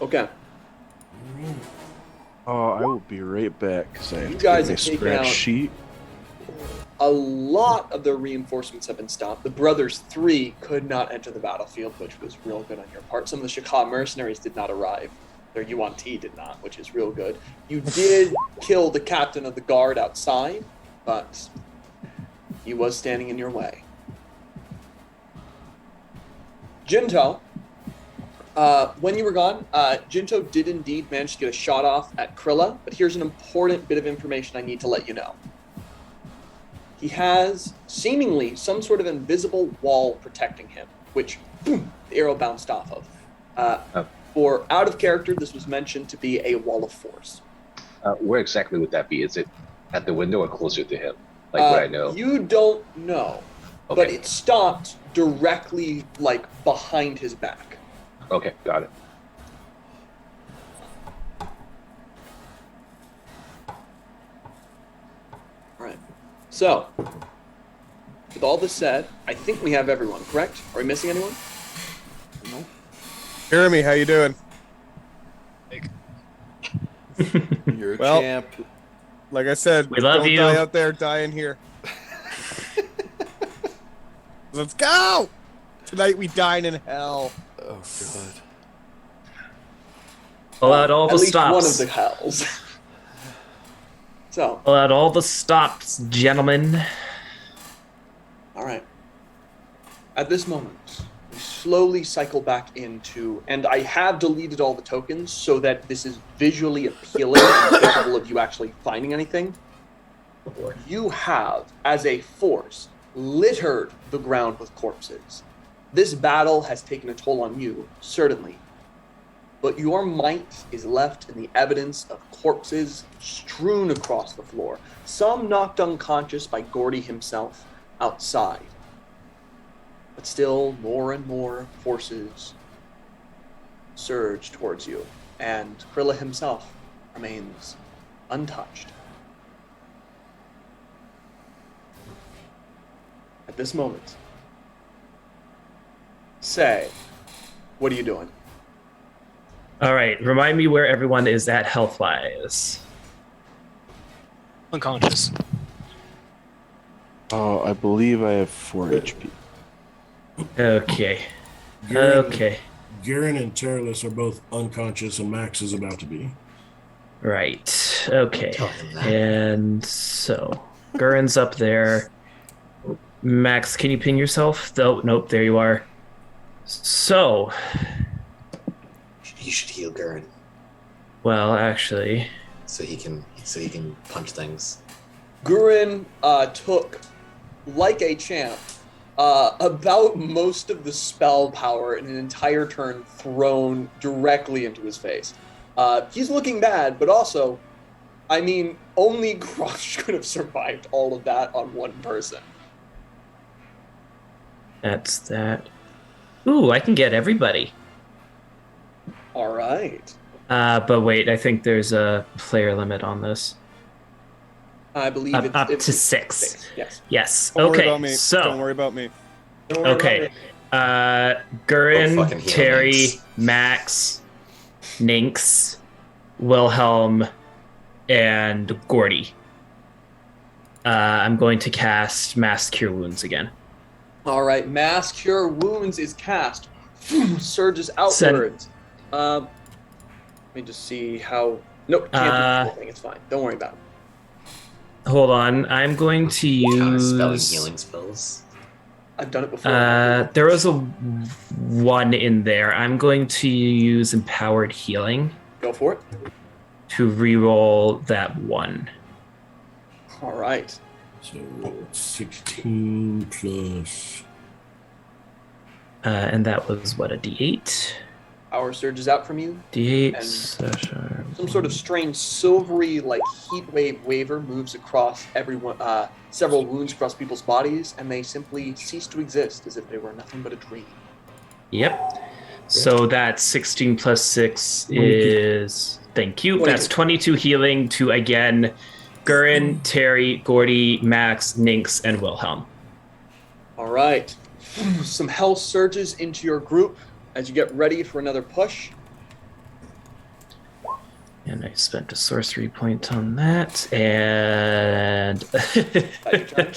Okay. Oh, I will be right back because I have You to guys get my have taken scratch out- sheet. A lot of their reinforcements have been stopped. The brothers 3 could not enter the battlefield, which was real good on your part. Some of the Shaka mercenaries did not arrive. Their Yuan Ti did not, which is real good. You did kill the captain of the guard outside, but he was standing in your way. Jinto, when you were gone, Jinto did indeed manage to get a shot off at Krilla, but here's an important bit of information I need to let you know. He has seemingly some sort of invisible wall protecting him, which boom, the arrow bounced off of. For out of character, this was mentioned to be a wall of force. Where exactly would that be? Is it at the window or closer to him? Like, would I know? You don't know, Okay. but it stopped directly, like, behind his back. Okay, got it. All right. So, with all this said, I think we have everyone, correct? Are we missing anyone? No. Jeremy, how you doing? You're a Well, champ. Like I said, We love don't you. die out there, die in here. Let's go! Tonight we dine in hell. Oh god. Pull out all At the least stops. one of the hells. So, Pull out all the stops, gentlemen. all right. At this moment, we slowly cycle back into, and I have deleted all the tokens so that this is visually appealing and capable of you actually finding anything. You have, as a force, littered the ground with corpses. This battle has taken a toll on you, certainly. But your might is left in the evidence of corpses strewn across the floor, some knocked unconscious by Gordie himself outside. But still, more and more forces surge towards you, and Krilla himself remains untouched. At this moment, say, what are you doing? All right, remind me where everyone is at health-wise. Unconscious. Oh, I believe I have 4 HP. Okay. Garen, Okay. Garen and Terrorless are both unconscious, and Max is about to be. Right. Okay. Tell him that. And so, Gurren's up there. Max, can you ping yourself? Oh, nope, there you are. So, You should heal Gurren well, actually, so he can punch things. Gurren took, like a champ, about most of the spell power in an entire turn thrown directly into his face. He's looking bad, but also, I mean, only Crush could have survived all of that on one person. that's that. Ooh, I can get everybody. All right. But wait, I think there's a player limit on this. I believe Up it's to 6. Yes. Yes. Don't worry Okay. about me. So, Don't worry about me. okay. Oh, Gurren, fucking heal Terry, Ninx. Max, Ninx, Wilhelm, and Gordie. I'm going to cast Mass Cure Wounds again. All right. Mass Cure Wounds is cast. Surges outwards. Let me just see how. Nope, can't do anything. It's fine. Don't worry about it. Hold on. I'm going to Counterspelling use. healing spells. I've done it before. There was a 1 in there. I'm going to use Empowered Healing Go for it. to reroll that 1. All right. So 16 plus. And that was what, a D8? Power surges out from you. D8. And- Session. Some sort of strange silvery, like heat wave waver moves across everyone, several wounds across people's bodies, and they simply cease to exist as if they were nothing but a dream. Yep. So that 16 plus 6 is. Thank you. 22. That's 22 healing to, again, Gurren, Terry, Gordie, Max, Ninx, and Wilhelm. All right. Some health surges into your group as you get ready for another push. And I spent a sorcery point on that, and your turn?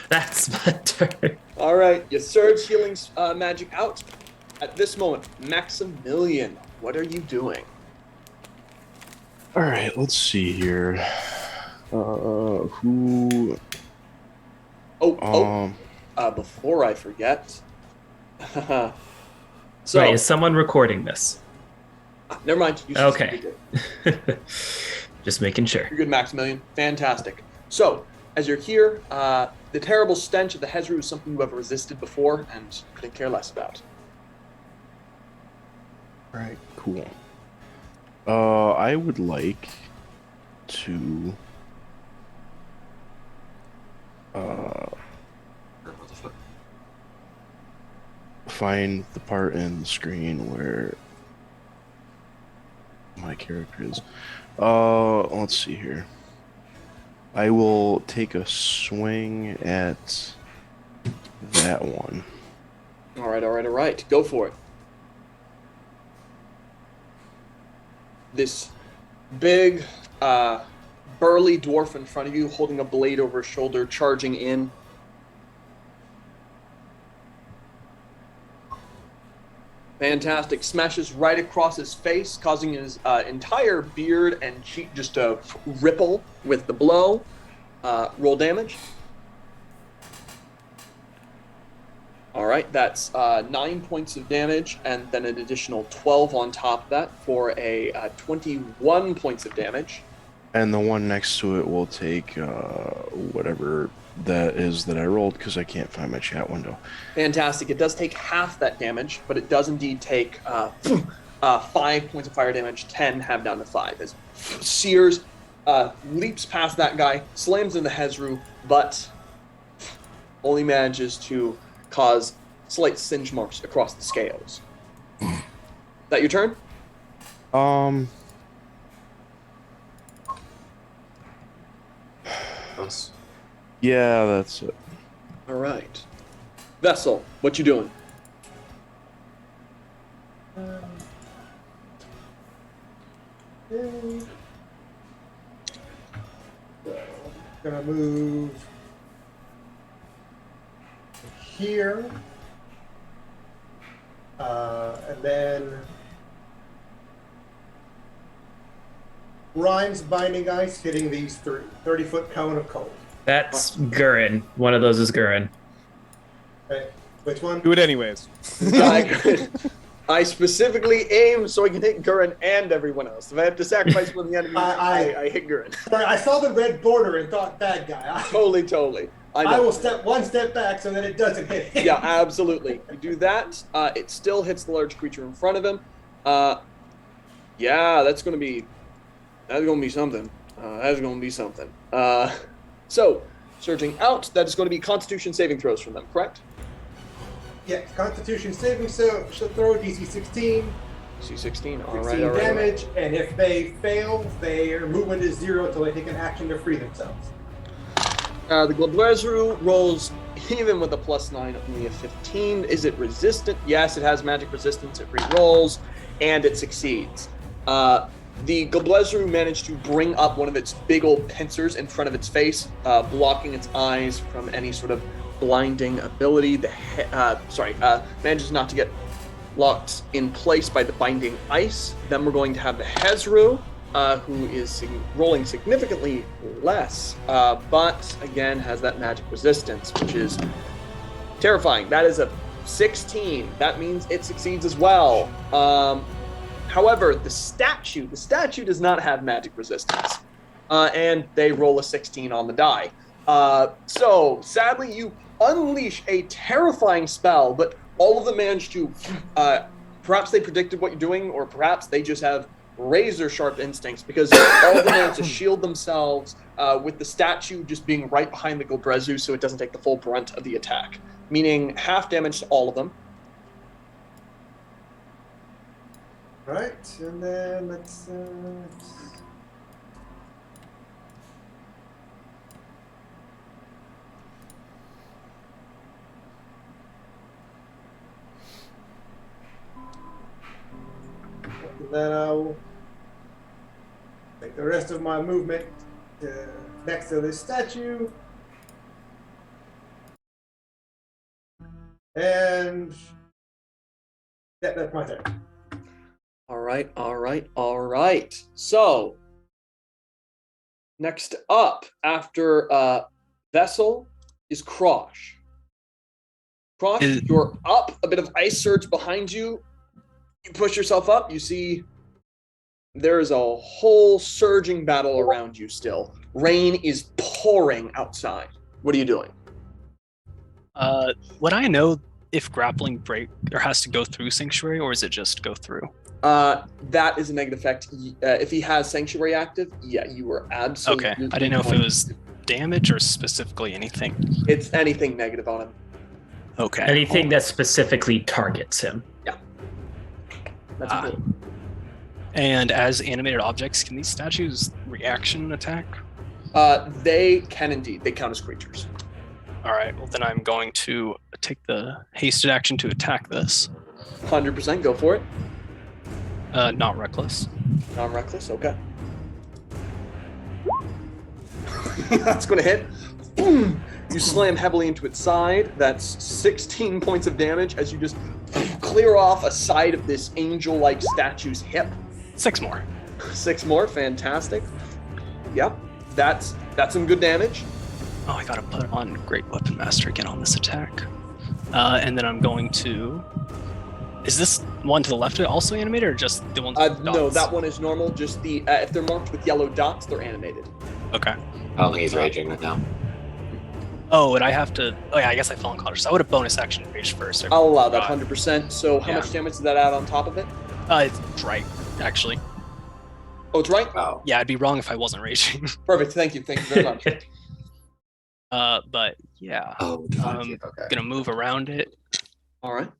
that's my turn. All right, you surge healing magic out. At this moment, Maximilian, what are you doing? All right, let's see here. Who? Before I forget. So, Right, is someone recording this? never mind. You Okay. Just making sure. You're good, Maximilian. Fantastic. So, as you're here, the terrible stench of the Hezru is something you have resisted before and couldn't care less about. All right, cool. I would like to. What the fuck? Find the part in the screen where my character is. Let's see here. I will take a swing at that one. All right. Go for it. This big, burly dwarf in front of you, holding a blade over his shoulder, charging in. Fantastic. Smashes right across his face, causing his entire beard and cheek just to ripple with the blow. Roll damage. All right, that's 9 points of damage, and then an additional 12 on top of that for a 21 points of damage. And the one next to it will take whatever that is that I rolled because I can't find my chat window. Fantastic. It does take half that damage, but it does indeed take 5 points of fire damage, 10 have down to 5. As Sears leaps past that guy, slams in the Hezru, but only manages to cause slight singe marks across the scales. That your turn? Close. Yeah, that's it. All right. Vessel, what you doing? Gonna move here, and then Rhymes Binding Ice hitting these 30-foot cone of cold. That's Gurren. One of those is Gurren. Okay, which one? Do it anyways. I specifically aim so I can hit Gurren and everyone else. If I have to sacrifice one of the enemies, I hit Gurren. Sorry, I saw the red border and thought bad guy. Totally. I will step one step back so that it doesn't hit him. Yeah, absolutely. You do that. It still hits the large creature in front of him. Yeah, that's gonna be something. So, surging out, that is going to be Constitution saving throws from them, correct? Yes, Constitution saving throw, DC 16. C16, all 16 right. damage, and if they fail, their movement is 0 until they take an action to free themselves. The Glabrezu rolls, even with a +9, only a 15. Is it resistant? Yes, it has magic resistance. It re-rolls, and it succeeds. The Glabrezu managed to bring up one of its big old pincers in front of its face, blocking its eyes from any sort of blinding ability. Manages not to get locked in place by the binding ice. Then we're going to have the Hezru, who is rolling significantly less, but again has that magic resistance, which is terrifying. That is a 16. That means it succeeds as well. However, the statue does not have magic resistance, and they roll a 16 on the die. So sadly, you unleash a terrifying spell, but all of them manage to, perhaps they predicted what you're doing, or perhaps they just have razor sharp instincts, because all of them manage to shield themselves with the statue just being right behind the Glabrezu so it doesn't take the full brunt of the attack, meaning half damage to all of them. Right, and then let's and then I'll Take the rest of my movement next to this statue. And that's my turn. All right. So, next up after Vessel is Krosh. Krosh, you're up. A bit of ice surge behind you. You push yourself up. You see there is a whole surging battle around you still. Rain is pouring outside. What are you doing? Would I know if grappling break or has to go through Sanctuary, or is it just go through? That is a negative effect. If he has Sanctuary active, yeah, you were absolutely. Okay, I didn't know if it was damage or specifically anything. It's anything negative on him. Okay. Anything that specifically targets him. Yeah. That's cool. And as animated objects, can these statues reaction attack? They can indeed. They count as creatures. All right. Well, then I'm going to take the hasted action to attack this. 100%. Go for it. Not reckless. Non-reckless. Okay. That's going to hit. Boom! You slam heavily into its side. That's 16 points of damage as you just clear off a side of this angel-like statue's hip. 6 more. 6 more. Fantastic. Yep. That's some good damage. Oh, I gotta put on Great Weapon Master again on this attack. And then I'm going to... Is this one to the left also animated, or just the ones with dots? No, that one is normal. Just the if they're marked with yellow dots, they're animated. Okay. I don't think he's raging right now. Oh, and I have to... Oh yeah, I guess I fell unconscious. I would have bonus action rage first. I'll allow that 100%. So how Yeah. much damage did that add on top of it? It's right, actually. Oh, it's right? Wow. Yeah, I'd be wrong if I wasn't raging. Perfect. Thank you very much. But yeah, Oh, I'm okay. gonna move around it All right.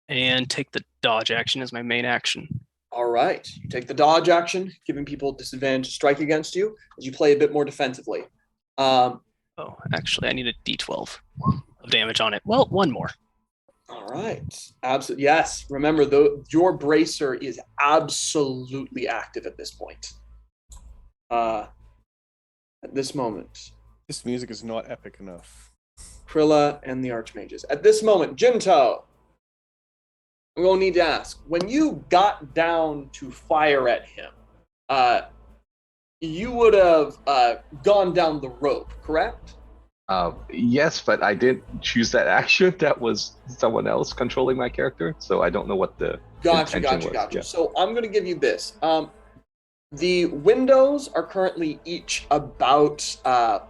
and take the dodge action as my main action. All right. You take the dodge action, giving people disadvantage to strike against you as you play a bit more defensively. Oh, actually, I need a D12 of damage on it. Well, one more. All right. Absolutely. Yes. Remember, though, your bracer is absolutely active at this point. At this moment, This music is not epic enough. Krilla and the Archmages. At this moment, Jinto, I'm going to need to ask, when you got down to fire at him, you would have gone down the rope, correct? Yes, but I didn't choose that action. That was someone else controlling my character, so I don't know what the Gotcha. intention was. Yeah. So I'm going to give you this. The windows are currently each about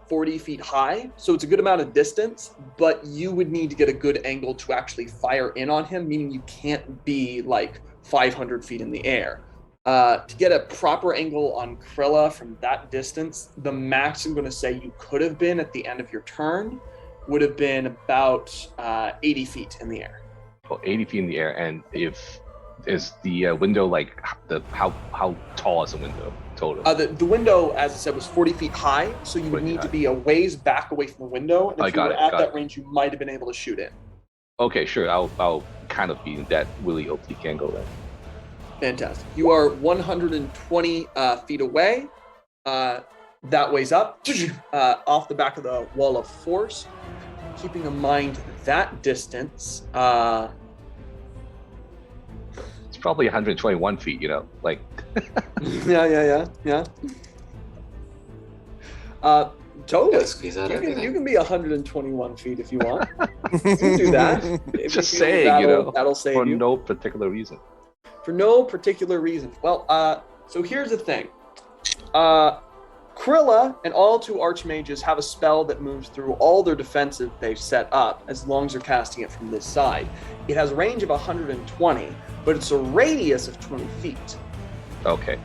40 feet high, so it's a good amount of distance, but you would need to get a good angle to actually fire in on him, meaning you can't be like 500 feet in the air. To get a proper angle on Krilla from that distance, the max I'm going to say you could have been at the end of your turn would have been about 80 feet in the air. Oh, 80 feet in the air, and is the window like how tall is the window total? The window, as I said, was 40 feet high, so you would 40 need feet to high. be a ways back away from the window. And I if you got were it, at got that it. range, you might have been able to shoot in. Okay, sure. I'll kind of be in that really oblique angle then. Fantastic. You are 120 feet away. That way's up, off the back of the wall of force. Keeping in mind that distance, It's probably 121 feet, you know, like. yeah. Totally. Gotta squeeze out You everything. can be 121 feet if you want. You can do that. If Just you feel saying, you know, that'll save for you. no particular reason. For no particular reason. Well, so here's the thing. Krilla and all 2 archmages have a spell that moves through all their defensive they've set up, as long as they're casting it from this side. It has a range of 120, but it's a radius of 20 feet. Okay,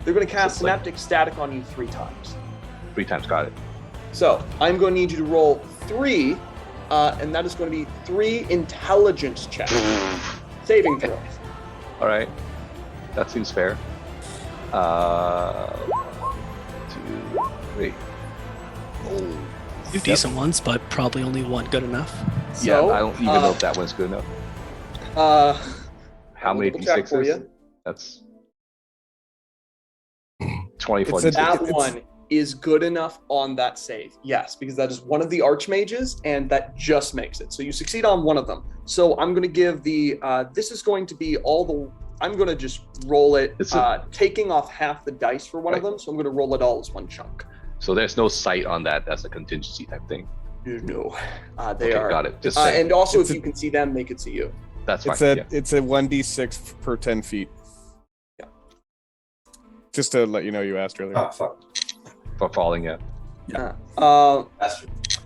They're going to cast So it's like- Synaptic Static on you 3 times. 3 times, got it. So I'm going to need you to roll 3, and that is going to be 3 intelligence checks. Saving throws. All right, that seems fair. 1, 2, 3. Two decent ones, but probably only one good enough. Yeah, So, I don't even know if that one's good enough. How I'll many double check for d6s? you. That's 24. That one is good enough on that save. Yes, because that is one of the archmages, and that just makes it. So you succeed on one of them. So I'm going to give this is going to be I'm going to just roll it, taking off half the dice for one of them. So I'm going to roll it all as one chunk. So there's no sight on that as a contingency type thing. No, they are. Got it. And also, if you can see them, they can see you. That's fine. It's a 1d6 per 10 feet. Yeah. Just to let you know, you asked earlier. Oh, fuck. For falling, yeah.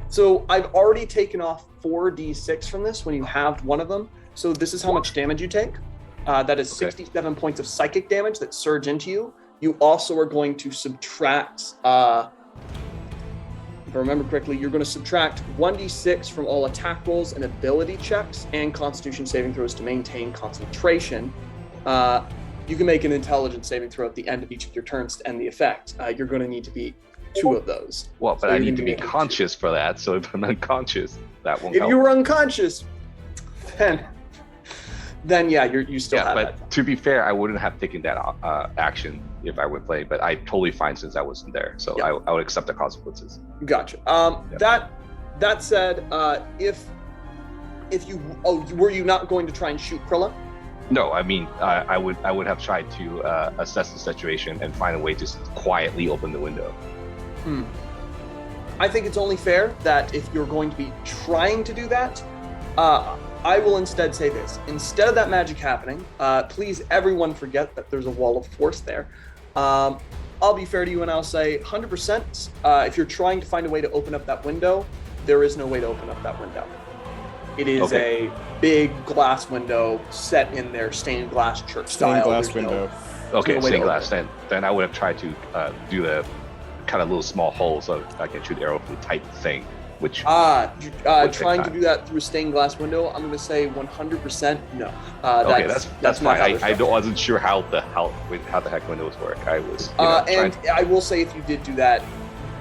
So I've already taken off 4d6 from this when you have one of them. So this is how much damage you take. That is 67 points of psychic damage that surge into you. You also are going to subtract, if I remember correctly, you're going to subtract 1d6 from all attack rolls and ability checks and constitution saving throws to maintain concentration. You can make an intelligence saving throw at the end of each of your turns to end the effect. You're going to need to beat 2 of those. Well, but I need to be conscious for that, so if I'm unconscious, that won't help. If you were unconscious, then yeah, you still have that. But to be fair, I wouldn't have taken that action if I would play, but I'm totally fine since I wasn't there, so I would accept the consequences. Gotcha. That said, if you were you not going to try and shoot Krilla? No, I mean I would have tried to assess the situation and find a way to quietly open the window. I think it's only fair that if you're going to be trying to do that, I will instead say this. Instead of that magic happening, please everyone forget that there's a wall of force there. I'll be fair to you and I'll say 100%. If you're trying to find a way to open up that window, there is no way to open up that window. It is a big glass window set in their stained glass church style. Stained glass window. Stained glass. Then I would have tried to do the kind of little small hole so I can shoot arrow through type thing. Which trying to do that through a stained glass window, I'm going to say 100% no. That's fine. I wasn't sure how the heck windows work. I was. I will say, if you did do that,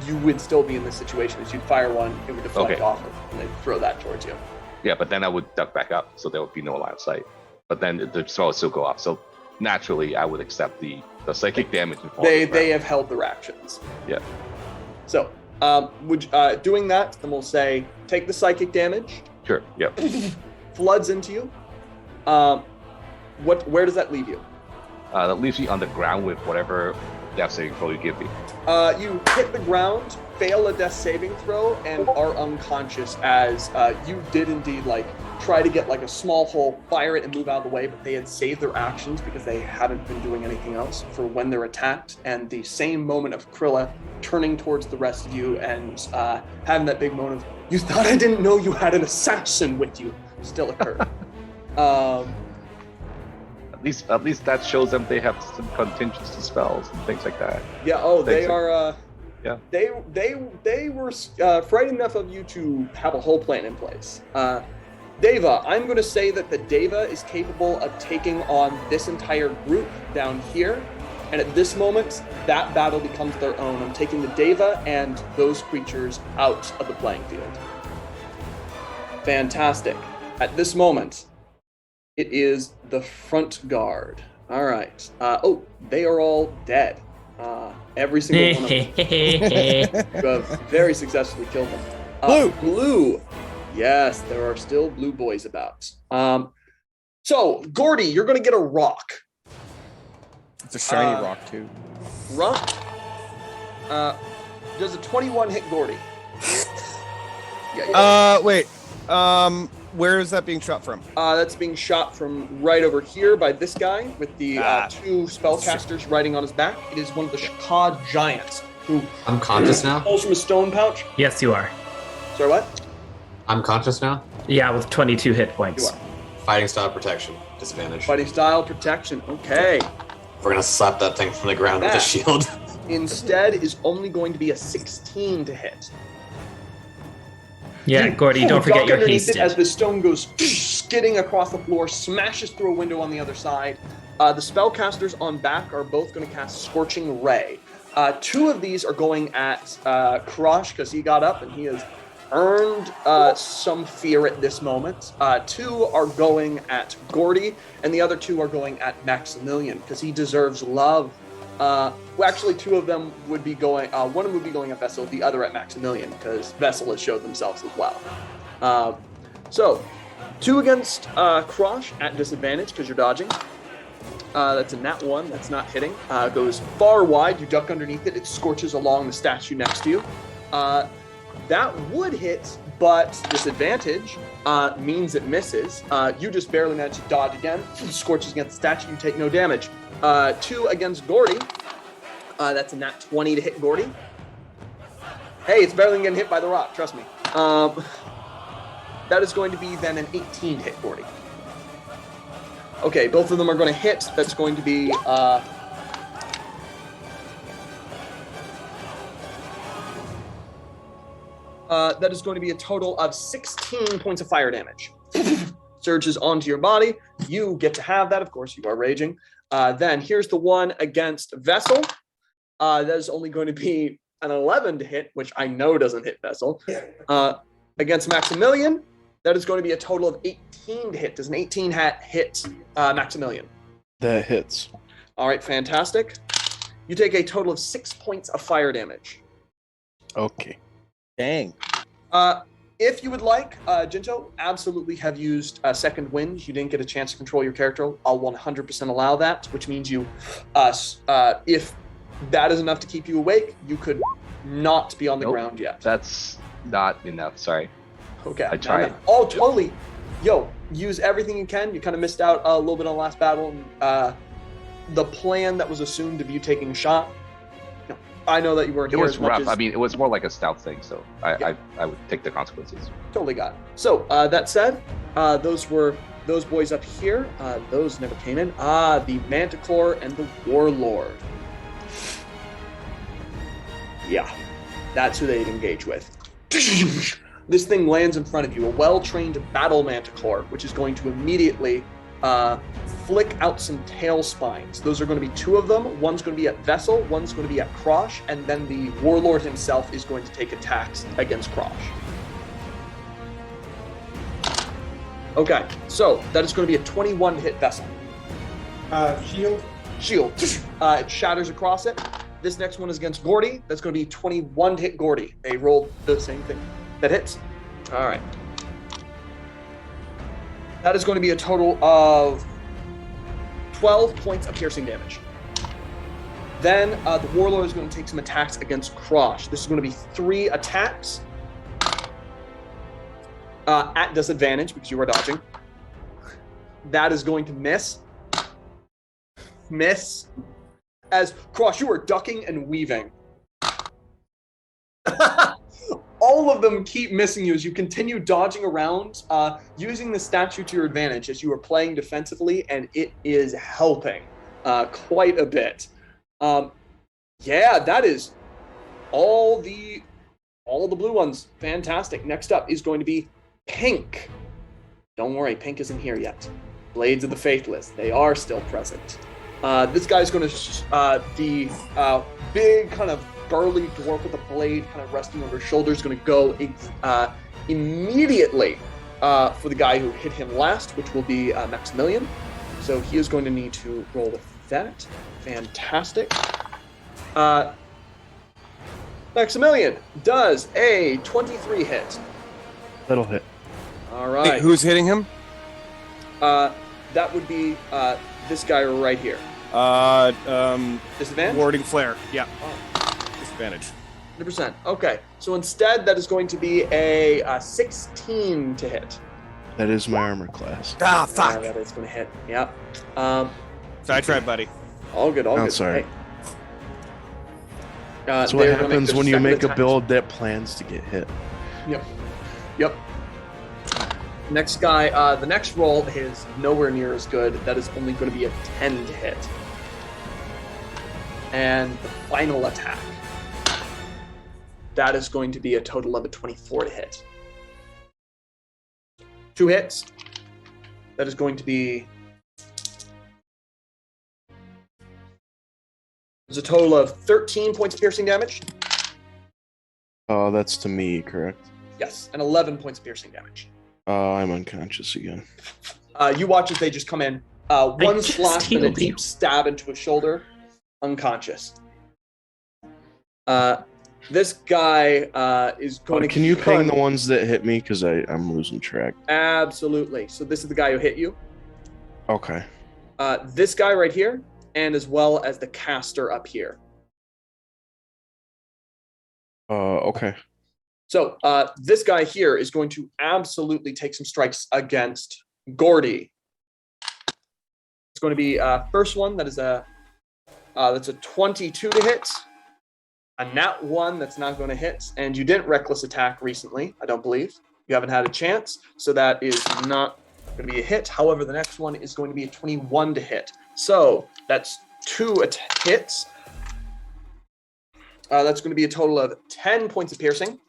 you would still be in this situation. As you'd fire one, it would deflect off, and they'd throw that towards you. Yeah, but then I would duck back up, so there would be no line of sight. But then the spell would still go off. So naturally, I would accept the psychic damage. They have held their actions. Yeah. So. Doing that, then we'll say take the psychic damage. Sure. Yep. Floods into you. Where does that leave you? That leaves you on the ground with whatever death saving throw you give me. You hit the ground, fail a death saving throw, and are unconscious as you did indeed try to get a small hole, fire it, and move out of the way, but they had saved their actions because they haven't been doing anything else for when they're attacked. And the same moment of Krilla turning towards the rest of you and having that big moment of, you thought I didn't know you had an assassin with you, still occurred. At least that shows them they have some contingency spells and things like that. Yeah. Oh, they are. Yeah. They were frightened enough of you to have a whole plan in place. Deva, I'm going to say that the Deva is capable of taking on this entire group down here. And at this moment, that battle becomes their own. I'm taking the Deva and those creatures out of the playing field. Fantastic. At this moment, it is the front guard. All right. They are all dead. Every single one of them. You have very successfully killed them. Blue. Yes, there are still blue boys about. So, Gordie, you're going to get a rock. It's a shiny rock, too. Rock? Does a 21 hit Gordie? Wait. Where is that being shot from? That's being shot from right over here by this guy with the 2 spellcasters riding on his back. It is one of the Shakad giants who... I'm conscious now? Pulls from a stone pouch. Yes, you are. Sorry, what? I'm conscious now? Yeah, with 22 hit points. You are. Fighting style protection. Disadvantage. Fighting style protection. Okay. We're going to slap that thing from the ground with a shield. Instead is only going to be a 16 to hit. Yeah, Gordie, don't forget your hasted. As the stone goes skidding across the floor, smashes through a window on the other side. The spellcasters on back are both going to cast Scorching Ray. 2 of these are going at Karash because he got up and he has earned some fear at this moment. 2 are going at Gordie, and the other 2 are going at Maximilian because he deserves love Well, actually, two of them would be going. One of them would be going at Vessel, the other at Maximilian, because Vessel has showed themselves as well. So, 2 against Krosh at disadvantage because you're dodging. That's a nat 1. That's not hitting. Goes far wide. You duck underneath it. It scorches along the statue next to you. That would hit, but disadvantage means it misses. You just barely manage to dodge again. Scorches against the statue. You take no damage. 2 against Gordie. That's a nat 20 to hit Gordie. Hey, it's better than getting hit by the rock. Trust me. That is going to be then an 18 to hit Gordie. Okay, both of them are going to hit. That's going to be that is going to be a total of 16 points of fire damage. Surges onto your body. You get to have that. Of course, you are raging. Then here's the one against Vessel. That is only going to be an 11 to hit, which I know doesn't hit Vessel. Against Maximilian, that is going to be a total of 18 to hit. Does an 18 hit Maximilian? That hits. All right, fantastic. You take a total of 6 points of fire damage. Okay. Dang. If you would like, Jinto, absolutely have used second wind. You didn't get a chance to control your character. I'll 100% allow that, which means you, if that is enough to keep you awake, you could not be on the ground yet. That's not enough. Sorry. Okay. I tried. No. Oh, totally. Yo, use everything you can. You kind of missed out a little bit on the last battle. The plan that was assumed of you taking a shot. No, I know that you weren't It here was as much rough. as- I mean, it was more like a stealth thing, so I would take the consequences. Totally got it. So, that said, those boys up here. Those never came in. The Manticore and the Warlord. Yeah, that's who they'd engage with. This thing lands in front of you, a well-trained battle Manticore, which is going to immediately flick out some tail spines. Those are going to be 2 of them. One's going to be at Vessel, one's going to be at Krosh, and then the Warlord himself is going to take attacks against Krosh. Okay, so that is going to be a 21 to hit Vessel. Shield. Shield. It shatters across it. This next one is against Gordie. That's going to be 21 to hit Gordie. They rolled the same thing. That hits. All right. That is going to be a total of 12 points of piercing damage. Then the Warlord is going to take some attacks against Krosh. This is going to be 3 attacks at disadvantage because you are dodging. That is going to miss. Miss. As Krosh, you are ducking and weaving. All of them keep missing you as you continue dodging around, using the statue to your advantage as you are playing defensively, and it is helping quite a bit. Yeah, that is all the blue ones. Fantastic. Next up is going to be Pink. Don't worry, Pink isn't here yet. Blades of the Faithless, they are still present. This guy's going to, the big kind of burly dwarf with a blade kind of resting over his shoulder is going to go immediately for the guy who hit him last, which will be Maximilian. So he is going to need to roll with that. Fantastic. Maximilian does a 23 hit. That'll hit. All right. Hey, who's hitting him? That would be this guy right here. Disadvantage? Warding flare. Yeah. Disadvantage. 100%. Okay. So instead, that is going to be a 16 to hit. That is my armor class. Ah, fuck. That is going to hit. Yep. So I tried, buddy. All good. All Oh, good. sorry. Hey. That's what they're gonna happens their when you second make a attack. build that plans to get hit. Yep. Next guy, the next roll is nowhere near as good. That is only going to be a 10 to hit. And the final attack, that is going to be a total of a 24 to hit. 2 hits. That is going to be... There's a total of 13 points of piercing damage. Oh, that's to me, correct? Yes, and 11 points of piercing damage. I'm unconscious again. You watch as they just come in. One just slash and a healed you. deep stab into his shoulder. unconscious. This guy is going to. Can you ping the ones that hit me? Because I'm losing track. Absolutely. So this is the guy who hit you. Okay. This guy right here, and as well as the caster up here. Okay. So this guy here is going to absolutely take some strikes against Gordie. It's going to be first one that is that's a 22 to hit. A nat 1 that's not going to hit, and you didn't reckless attack recently, I don't believe. You haven't had a chance, so that is not going to be a hit. However, the next one is going to be a 21 to hit. So that's 2 hits. That's going to be a total of 10 points of piercing.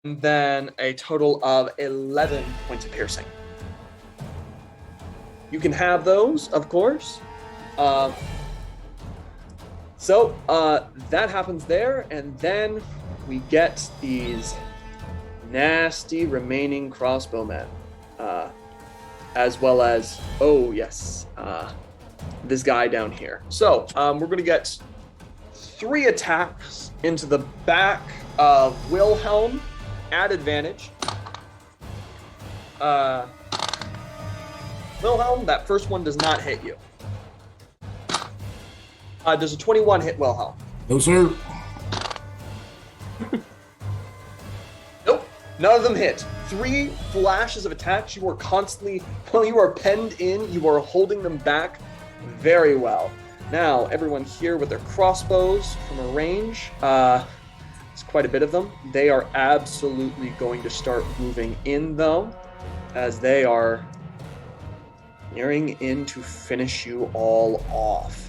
And then a total of 11 points of piercing. You can have those, of course. So that happens there, and then we get these nasty remaining crossbowmen, as well as, this guy down here. So we're going to get 3 attacks into the back of Willhelm at advantage. Willhelm, that first one does not hit you. Does a 21 hit Willhelm? No, sir. Nope. None of them hit. 3 flashes of attacks. You are constantly, while you are penned in, you are holding them back very well. Now, everyone here with their crossbows from a range, it's quite a bit of them. They are absolutely going to start moving in, though, as they are nearing in to finish you all off.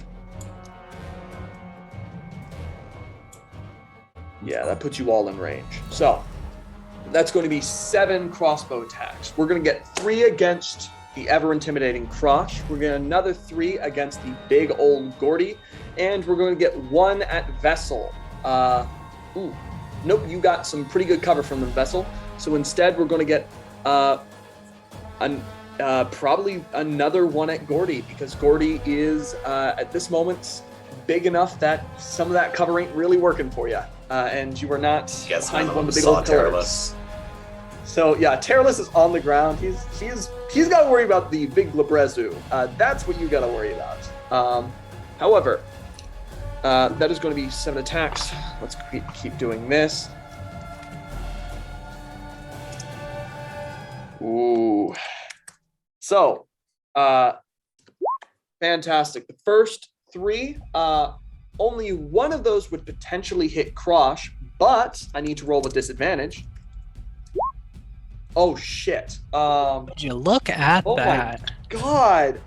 Yeah, that puts you all in range. So that's going to be 7 crossbow attacks. We're going to get 3 against the ever-intimidating Crosh. We're going to another 3 against the big old Gordie. And we're going to get 1 at Vessel. Nope, you got some pretty good cover from the Vessel. So instead, we're going to get probably another 1 at Gordie, because Gordie is, at this moment, big enough that some of that cover ain't really working for you. And you are not behind one of the big old pillars. So yeah, Terrorless is on the ground. He's got to worry about the big Labrezu. That's what you got to worry about. However, that is going to be 7 attacks. Let's keep doing this. Ooh. So, fantastic. The first 3, only one of those would potentially hit Crosh, but I need to roll with disadvantage. Oh shit! Would you look at that? My God!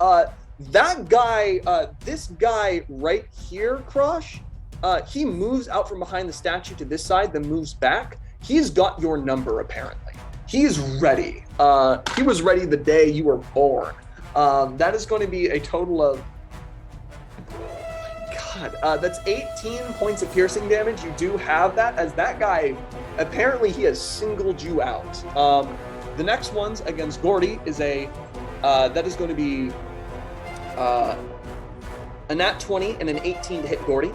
That guy, this guy right here, Crosh. He moves out from behind the statue to this side, then moves back. He's got your number apparently. He's ready. He was ready the day you were born. That is going to be a total of. That's 18 points of piercing damage. You do have that, as that guy, apparently he has singled you out. The next ones against Gordie is that is going to be a nat 20 and an 18 to hit Gordie.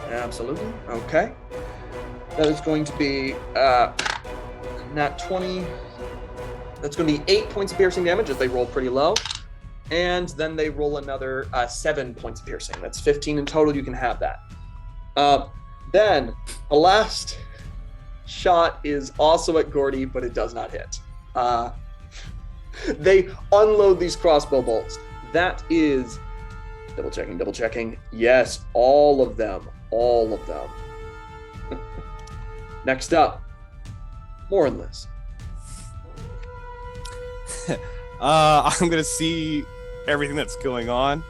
Absolutely. Okay. That is going to be nat 20. That's going to be 8 points of piercing damage as they roll pretty low. And then they roll another 7 points of piercing. That's 15 in total. You can have that. Then the last shot is also at Gordie, but it does not hit. They unload these crossbow bolts. That is double checking. Yes, all of them. Next up, Morinless. I'm gonna see everything that's going on,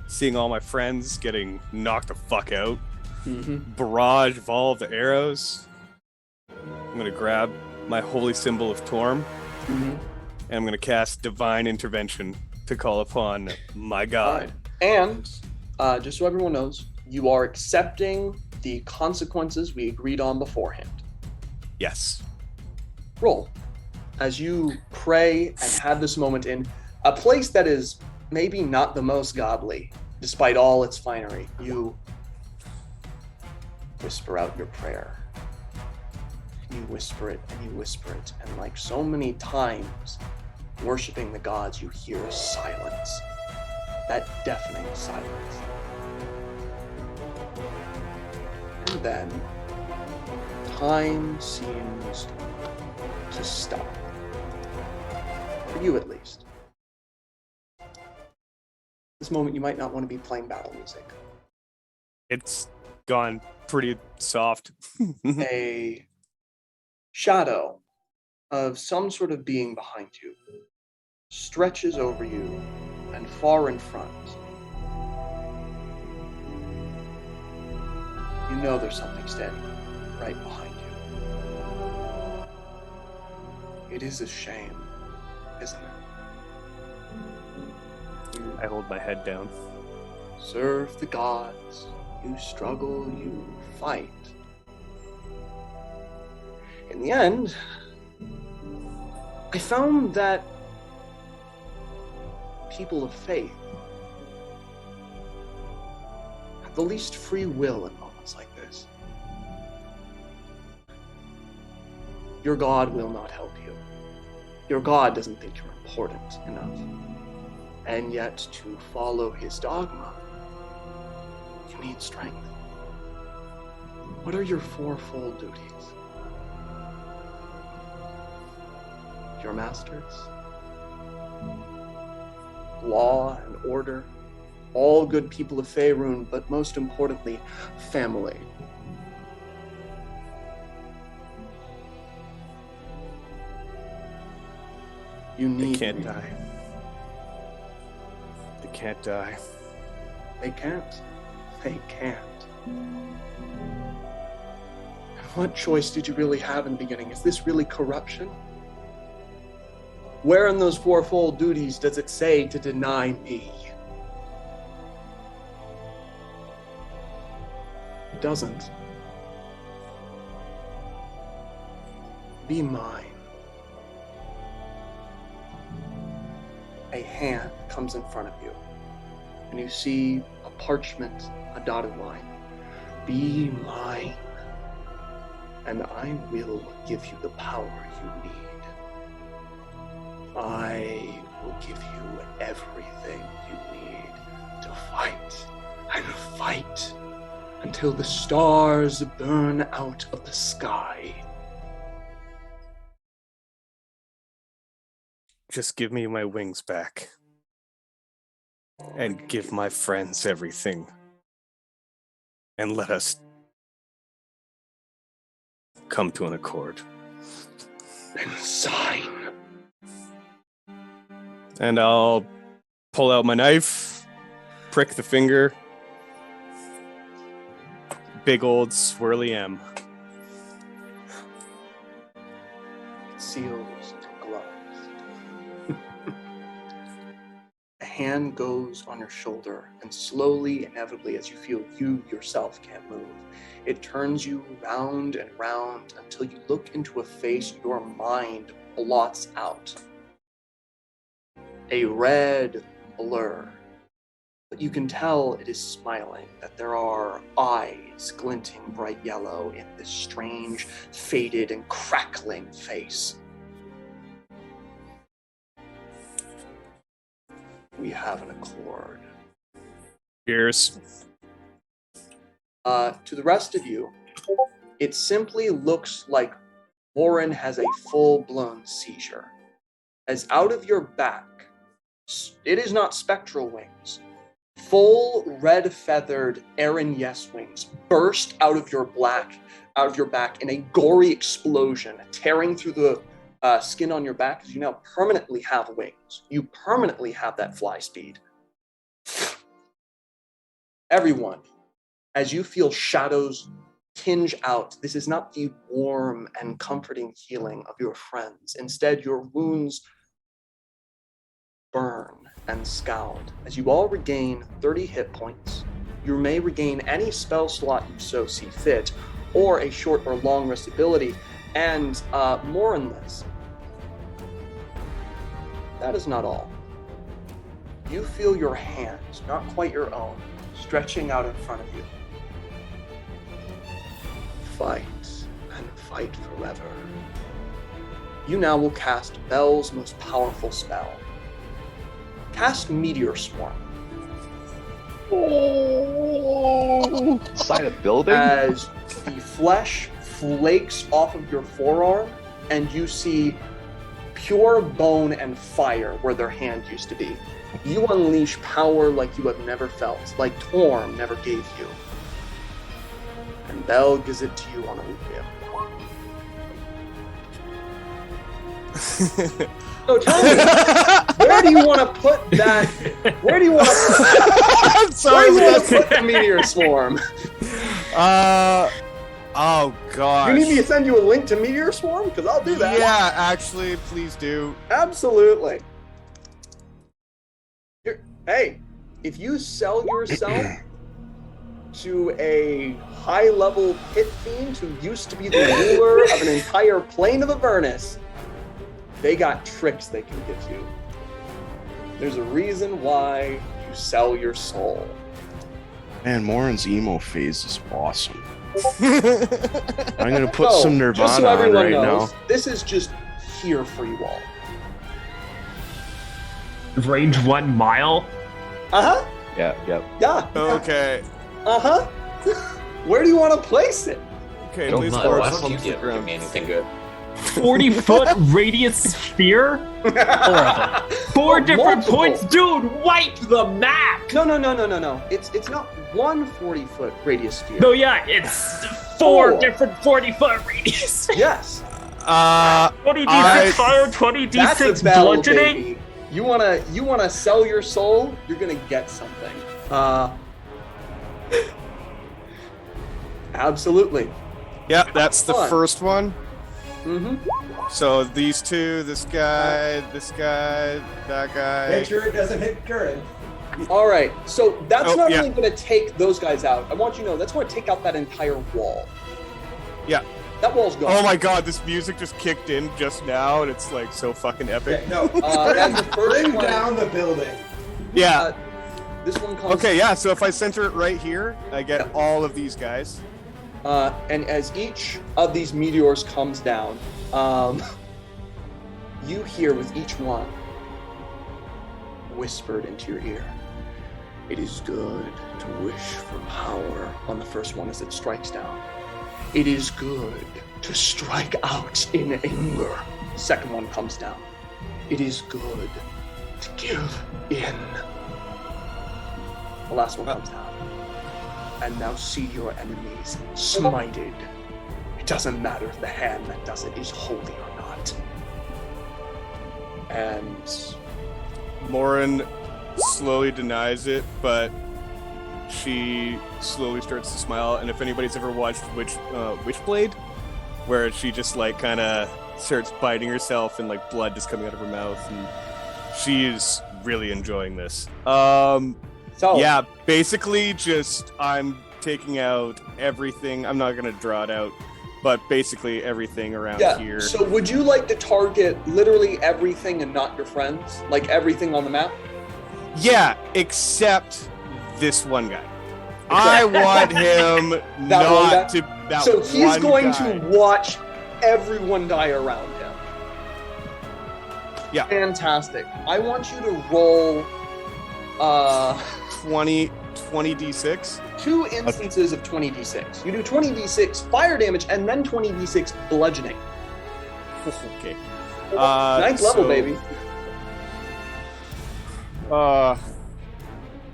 seeing all my friends getting knocked the fuck out. Barrage of all of the arrows. I'm gonna grab my holy symbol of Torm, and I'm gonna cast Divine Intervention to call upon my god. And just so everyone knows, you are accepting the consequences we agreed on beforehand. Yes. Roll. As you pray and have this moment in a place that is maybe not the most godly, despite all its finery. You whisper out your prayer. And you whisper it, and you whisper it, and like so many times, worshiping the gods, you hear silence. That deafening silence. And then, time seems to stop. For you, at least. This moment, you might not want to be playing battle music. It's gone pretty soft. A shadow of some sort of being behind you stretches over you and far in front. You know there's something standing right behind you. It is a shame, isn't it? I hold my head down. Serve the gods. You struggle, you fight. In the end, I found that people of faith have the least free will in moments like this. Your God will not help you. Your God doesn't think you're important enough. And yet, to follow his dogma, you need strength. What are your fourfold duties? Your masters? Law and order? All good people of Faerun, but most importantly, family. You They need can't me. die. They can't die. They can't. They can't. What choice did you really have in the beginning? Is this really corruption? Where in those fourfold duties does it say to deny me? It doesn't. Be mine. A hand comes in front of you, and you see a parchment, a dotted line. Be mine, and I will give you the power you need. I will give you everything you need to fight and fight until the stars burn out of the sky. Just give me my wings back. And give my friends everything. And let us come to an accord. And sign. And I'll pull out my knife, prick the finger. Big old swirly M. Seals to gloves. A hand goes on your shoulder, and slowly, inevitably, as you feel you yourself can't move, it turns you round and round until you look into a face your mind blots out. A red blur. But you can tell it is smiling, that there are eyes glinting bright yellow in this strange, faded, and crackling face. We have an accord. Cheers. To the rest of you, it simply looks like Warren has a full-blown seizure. As out of your back, it is not spectral wings. Full red-feathered Aaron Yes wings burst out of your back in a gory explosion, tearing through the skin on your back, because you now permanently have wings. You permanently have that fly speed. Everyone, as you feel shadows tinge out, this is not the warm and comforting healing of your friends. Instead, your wounds burn and scald. As you all regain 30 hit points, you may regain any spell slot you so see fit, or a short or long rest ability, and more in this. That is not all. you feel your hands, not quite your own, stretching out in front of you. Fight and fight forever. You now will cast Bel's most powerful spell. Cast Meteor Swarm. Oh, inside a building? As the flesh flakes off of your forearm, and you see pure bone and fire where their hand used to be. You unleash power like you have never felt, like Torm never gave you. And Bel gives it to you on a whim. So tell me, where do you want to put that? Where do you want to put the meteor swarm? Oh god. You need me to send you a link to Meteor Swarm? Because I'll do that. Yeah, actually, please do. Absolutely. Hey, if you sell yourself to a high-level pit fiend who used to be the ruler of an entire plane of Avernus, they got tricks they can give you. There's a reason why you sell your soul. Man, Morin's emo phase is awesome. I'm gonna put some Nirvana just so on everyone right knows, now. this is just here for you all. Range 1 mile? Uh-huh. Yeah. Yeah. Okay. Uh-huh. Where do you want to place it? Okay, No, please why force don't you on the give ground. me anything good? 40-foot radius sphere? Four different Multiple. points? Dude, wipe the map! No. It's not one 40-foot radius sphere. No, yeah, it's four Four. different 40-foot radius. Yes. 20d6 fire, 20d6 That's a bell, bludgeoning. baby. You wanna sell your soul? You're gonna get something. Absolutely. Yeah, that's the Fun. first one. Mm-hmm. So these two, this guy, that guy. Make sure it doesn't hit Curran. All right. So that's not yeah. only gonna take those guys out. I want you to know that's gonna take out that entire wall. Yeah. That wall's gone. Oh my god, this music just kicked in just now, and it's like so fucking epic. Okay, no. That's the first Bring one. down the building. Yeah. This one comes. Okay, yeah, so if I center it right here, I get all of these guys. And as each of these meteors comes down, you hear with each one whispered into your ear, "It is good to wish for power," on the first one as it strikes down. "It is good to strike out in anger." Second one comes down. "It is good to give in." The last one comes down. "And now see your enemies smited. It doesn't matter if the hand that does it is holy or not." And Lauren slowly denies it, but she slowly starts to smile. And if anybody's ever watched Witchblade, where she just like kind of starts biting herself and like blood just coming out of her mouth, and she's really enjoying this. so Yeah, basically just I'm taking out everything. I'm not gonna draw it out, but basically everything around here. So would you like to target literally everything and not your friends? Like everything on the map? Yeah, except this one guy. I want him one guy? not to. That So he's one going guy. to watch everyone die around him. Yeah. Fantastic. I want you to roll 20d6. 2 instances of 20d6. You do 20d6 fire damage and then 20d6 bludgeoning. Okay. Ninth level, so- baby.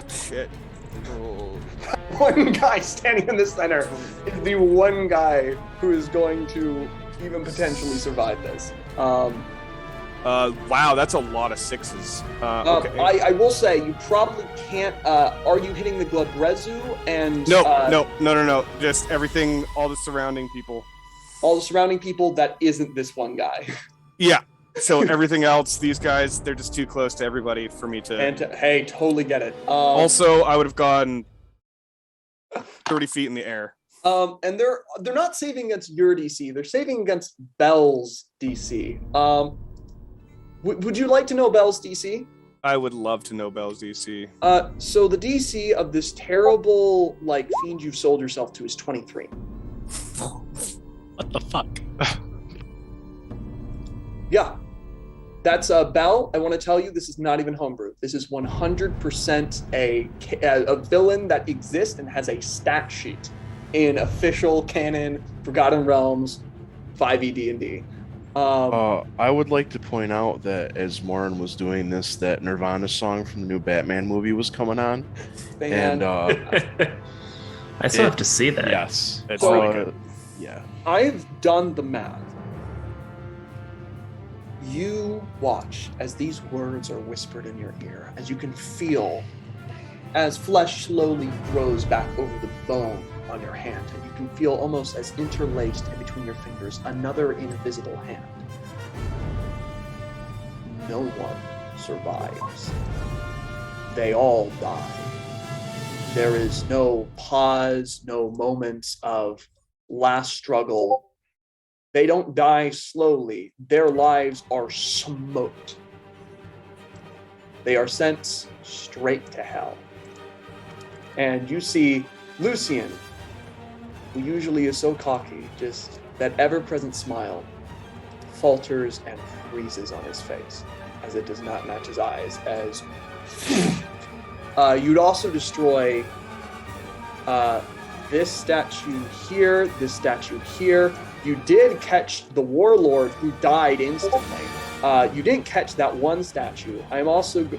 Shit. Oh. One guy standing in the center is the one guy who is going to even potentially survive this. Wow, that's a lot of sixes. Okay. I will say you probably can't. Are you hitting the Glabrezu and No. Just everything, all the surrounding people. all the surrounding people? That isn't this one guy. Yeah. So everything else, these guys, they're just too close to everybody for me to. And hey, totally get it. Also, I would have gone 30 feet in the air. And they're not saving against your DC. They're saving against Bel's DC. Would you like to know Bel's DC? I would love to know Bell's DC. So the DC of this terrible, like, fiend you've sold yourself to is 23. What the fuck? Yeah. That's Bell. I want to tell you, this is not even homebrew. This is 100% a villain that exists and has a stat sheet in official canon Forgotten Realms 5e D&D. I would like to point out that as Morin was doing this, that Nirvana song from the new Batman movie was coming on. Man. And I still have to see that. yes. That's So- really good. Yeah. I've done the math. You watch as these words are whispered in your ear, as you can feel as flesh slowly grows back over the bone on your hand, and you can feel almost as interlaced in between your fingers another invisible hand. No one survives. They all die. There is no pause, no moments of last struggle. They don't die slowly. Their lives are smoked. They are sent straight to hell. And you see Lucian, who usually is so cocky, just that ever-present smile falters and freezes on his face as it does not match his eyes. As you'd also destroy this statue here, this statue here. You did catch the warlord who died instantly. You didn't catch that one statue.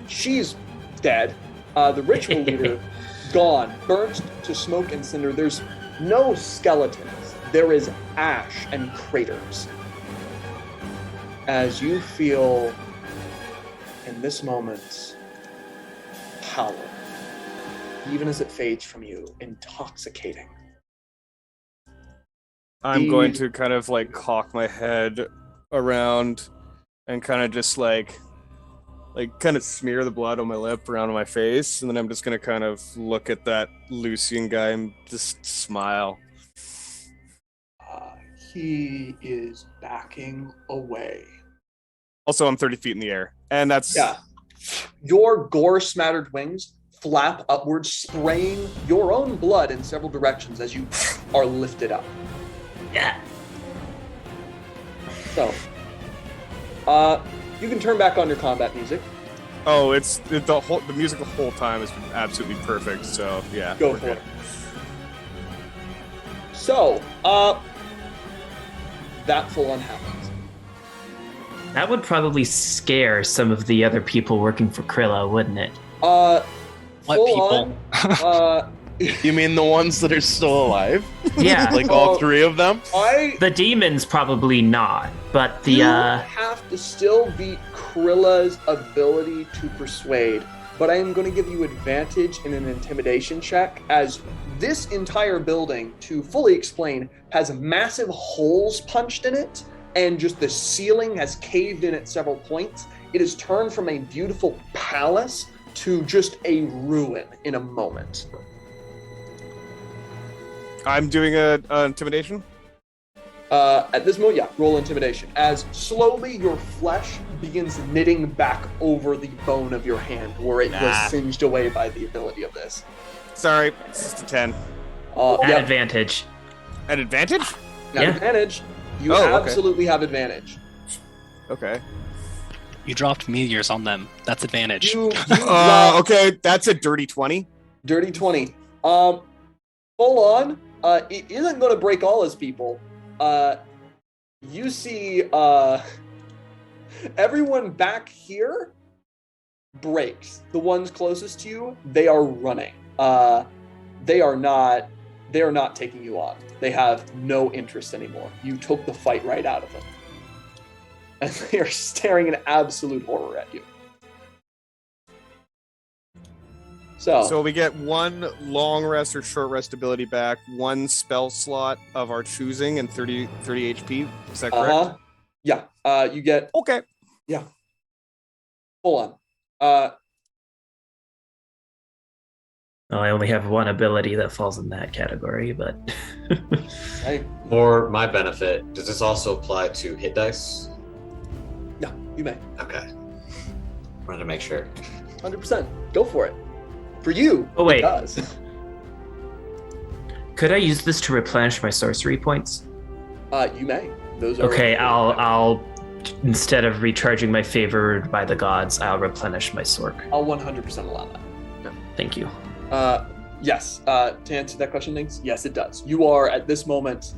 She's dead. The ritual leader, gone, burnt to smoke and cinder. There's no skeletons. There is ash and craters. As you feel, in this moment, power, even as it fades from you, intoxicating. I'm going to kind of like cock my head around and kind of just like kind of smear the blood on my lip around my face, and then I'm just gonna kind of look at that Lucian guy and just smile. He is backing away. Also, I'm 30 feet in the air, and that's Your gore-smattered wings flap upwards, spraying your own blood in several directions as you are lifted up. Yeah. So, you can turn back on your combat music. Oh, the music the whole time has been absolutely perfect. So yeah, Go for it. So, that full-on happens. That would probably scare some of the other people working for Krilla, wouldn't it? What full people? on, You mean the ones that are still alive? Yeah. Like all three of them? The demons probably not, but the You have to still beat Krilla's ability to persuade, but I am going to give you advantage in an intimidation check, as this entire building, to fully explain, has massive holes punched in it, and just the ceiling has caved in at several points. It has turned from a beautiful palace to just a ruin in a moment. I'm doing a intimidation. At this moment, yeah, roll intimidation. As slowly your flesh begins knitting back over the bone of your hand, where it was singed away by the ability of this. Sorry, it's just a 10. at Yep, advantage. At advantage? at Yeah. advantage. You Oh, okay. absolutely have advantage. Okay. You dropped meteors on them. That's advantage. You drop Okay, that's a dirty 20. dirty 20. Full on. It isn't going to break all his people. You see, everyone back here breaks. The ones closest to you, they are running. They are not taking you on. They have no interest anymore. You took the fight right out of them. And they are staring in absolute horror at you. So we get one long rest or short rest ability back, one spell slot of our choosing, and 30 HP. Is that correct? Yeah. You get Okay. full on. Oh, I only have one ability that falls in that category, but For my benefit, does this also apply to hit dice? Yeah, you may. Okay. Wanted to make sure. 100%. Go for it. For you, Oh, wait. it does. Could I use this to replenish my sorcery points? You may. Those are Okay, I'll instead of recharging my favored by the gods, I'll replenish my sork. I'll 100% allow that. Thank you. Yes. To answer that question, Nix, yes, it does. You are at this moment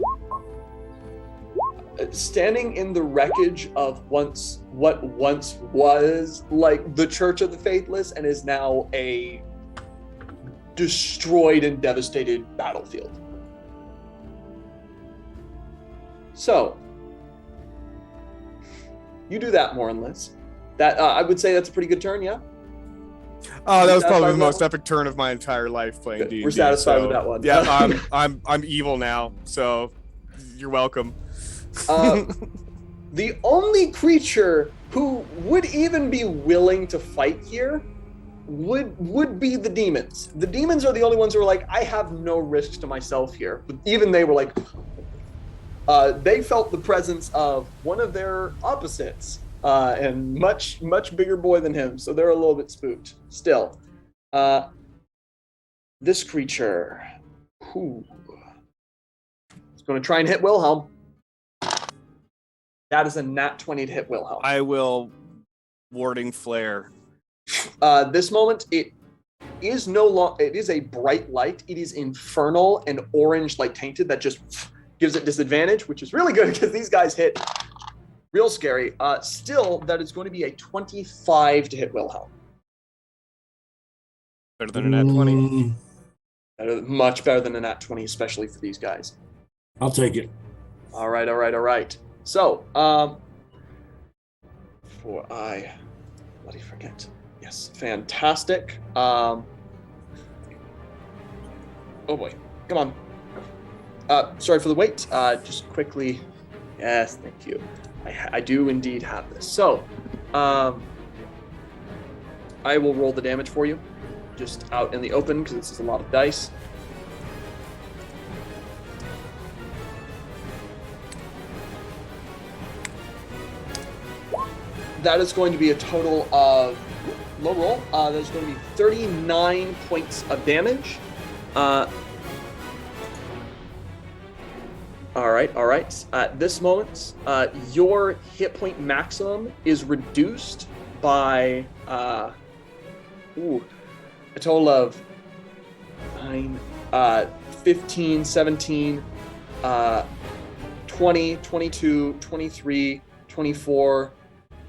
standing in the wreckage of what once was like the Church of the Faithless and is now a destroyed and devastated battlefield. So, you do that, more and less. That I would say that's a pretty good turn, yeah? Oh, that was Satisfied probably the with most that epic turn of my entire life playing Good. D&D. We're satisfied with that one. Yeah, I'm evil now, so you're welcome. The only creature who would even be willing to fight here would be the demons. The demons are the only ones who are like, I have no risks to myself here. But even they were like, they felt the presence of one of their opposites, and much bigger boy than him, so they're a little bit spooked. Still, this creature, is going to try and hit Willhelm. That is a nat 20 to hit Willhelm. I will warding flare. This moment, it is no longer. It is a bright light. It is infernal and orange, like tainted. That just gives it disadvantage, which is really good because these guys hit real scary. Still, that is going to be a 25 to hit Willhelm. Better than a nat 20. Much better than a nat 20, especially for these guys. I'll take it. All right. So, before I bloody forget. Yes, fantastic. Oh boy, come on. Sorry for the wait. Just quickly. Yes, thank you. I do indeed have this. So, I will roll the damage for you, just out in the open because this is a lot of dice. That is going to be a total of low roll. That is going to be 39 points of damage. All right. At this moment, your hit point maximum is reduced by a total of 9, 15, 17, 20, 22, 23, 24,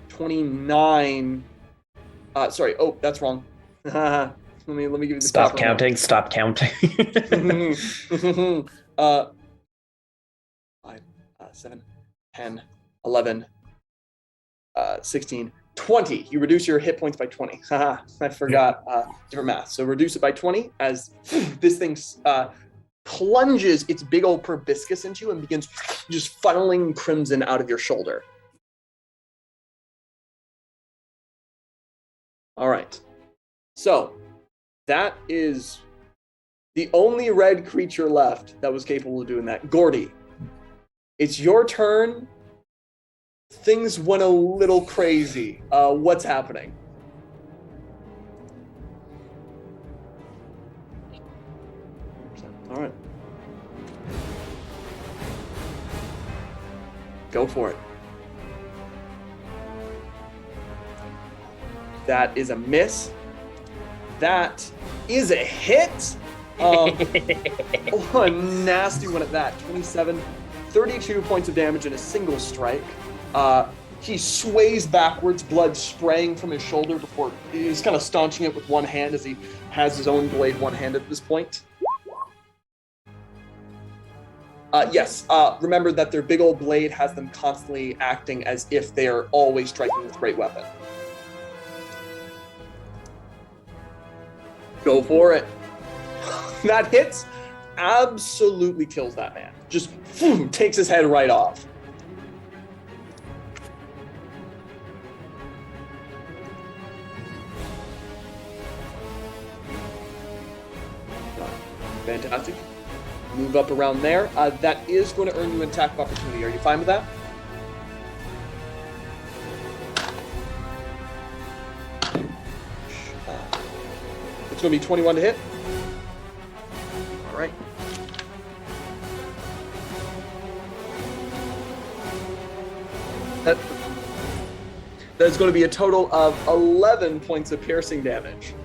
29. Sorry. Oh, that's wrong. let me give you the Stop proper counting. amount. Stop counting. 5, 7, 10, 11, 16, 20. You reduce your hit points by 20. I forgot different math. So reduce it by 20 as this thing plunges its big old proboscis into you and begins just funneling crimson out of your shoulder. All right. So that is the only red creature left that was capable of doing that. Gordie, it's your turn. Things went a little crazy. What's happening? All right. Go for it. That is a miss. That is a hit. Oh, a nasty one at that. 27, 32 points of damage in a single strike. He sways backwards, blood spraying from his shoulder before he's kind of staunching it with one hand as he has his own blade one-handed at this point. Yes, remember that their big old blade has them constantly acting as if they are always striking with a great weapon. Go for it. That hits, absolutely kills that man. Just takes his head right off. Fantastic. Move up around there. That is going to earn you an attack of opportunity. Are you fine with that? It's going to be 21 to hit. All right. That's going to be a total of 11 points of piercing damage.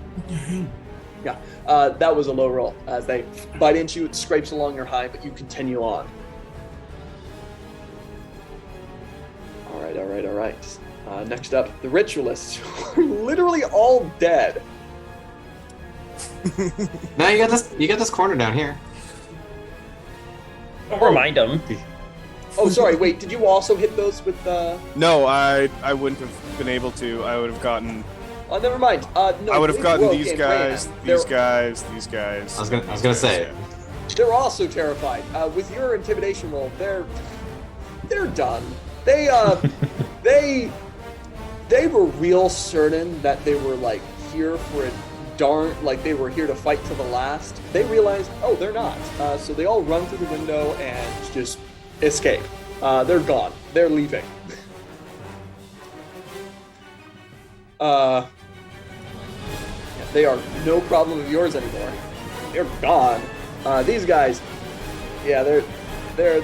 Yeah, that was a low roll. As they bite into you, it scrapes along your hide, but you continue on. All right. Next up, the ritualists, who are literally all dead. Now you got this corner down here. Don't remind them. Oh, sorry. Wait, did you also hit those with? No, I wouldn't have been able to. I would have gotten. Oh, never mind. No, I would have gotten Rogue these and guys, Rayhan. these guys. I was gonna say. They're also terrified. With your intimidation roll, they're done. They they were real certain that they were like here for a like they were here to fight to the last. They realized, oh, they're not. So they all run through the window and just escape. They're gone. They're leaving. They are no problem of yours anymore. They're gone. These guys, yeah, they're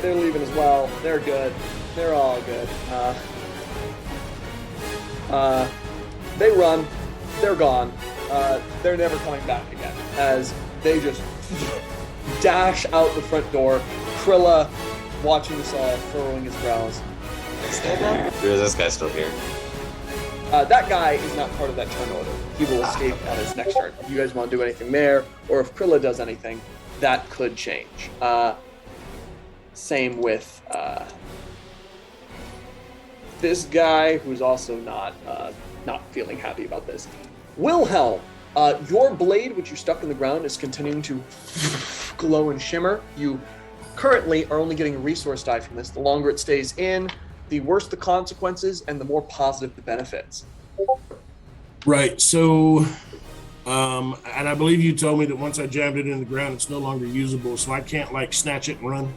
leaving as well. They're good. They're all good. They run. They're gone. They're never coming back again. As they just dash out the front door. Krilla, watching this all, furrowing his brows. Or is this guy still here? That guy is not part of that turn order. He will escape on his next turn. If you guys want to do anything there, or if Krilla does anything, that could change. Same with this guy, who's also not feeling happy about this. Willhelm, your blade, which you stuck in the ground, is continuing to glow and shimmer. You currently are only getting a resource die from this. The longer it stays in, the worse the consequences and the more positive the benefits. Right. So, and I believe you told me that once I jammed it in the ground, it's no longer usable, so I can't like snatch it and run.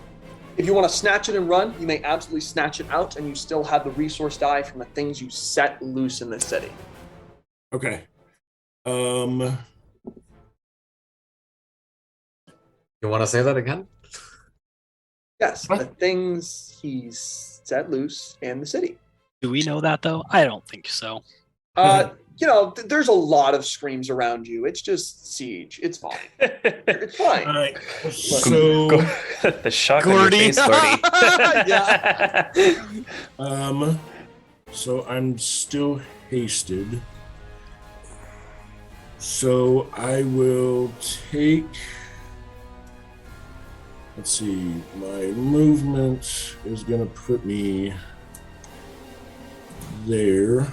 If you want to snatch it and run, you may absolutely snatch it out, and you still have the resource die from the things you set loose in the city. Okay. You want to say that again? Yes, the things he's set loose in the city. Do we know that though? I don't think so. There's a lot of screams around you. It's just siege. It's fine. It's fine. All right. So, The shock on your Gordie. face, Gordie. Yeah. so I'm still hasted. So I will take. Let's see. My movement is going to put me there.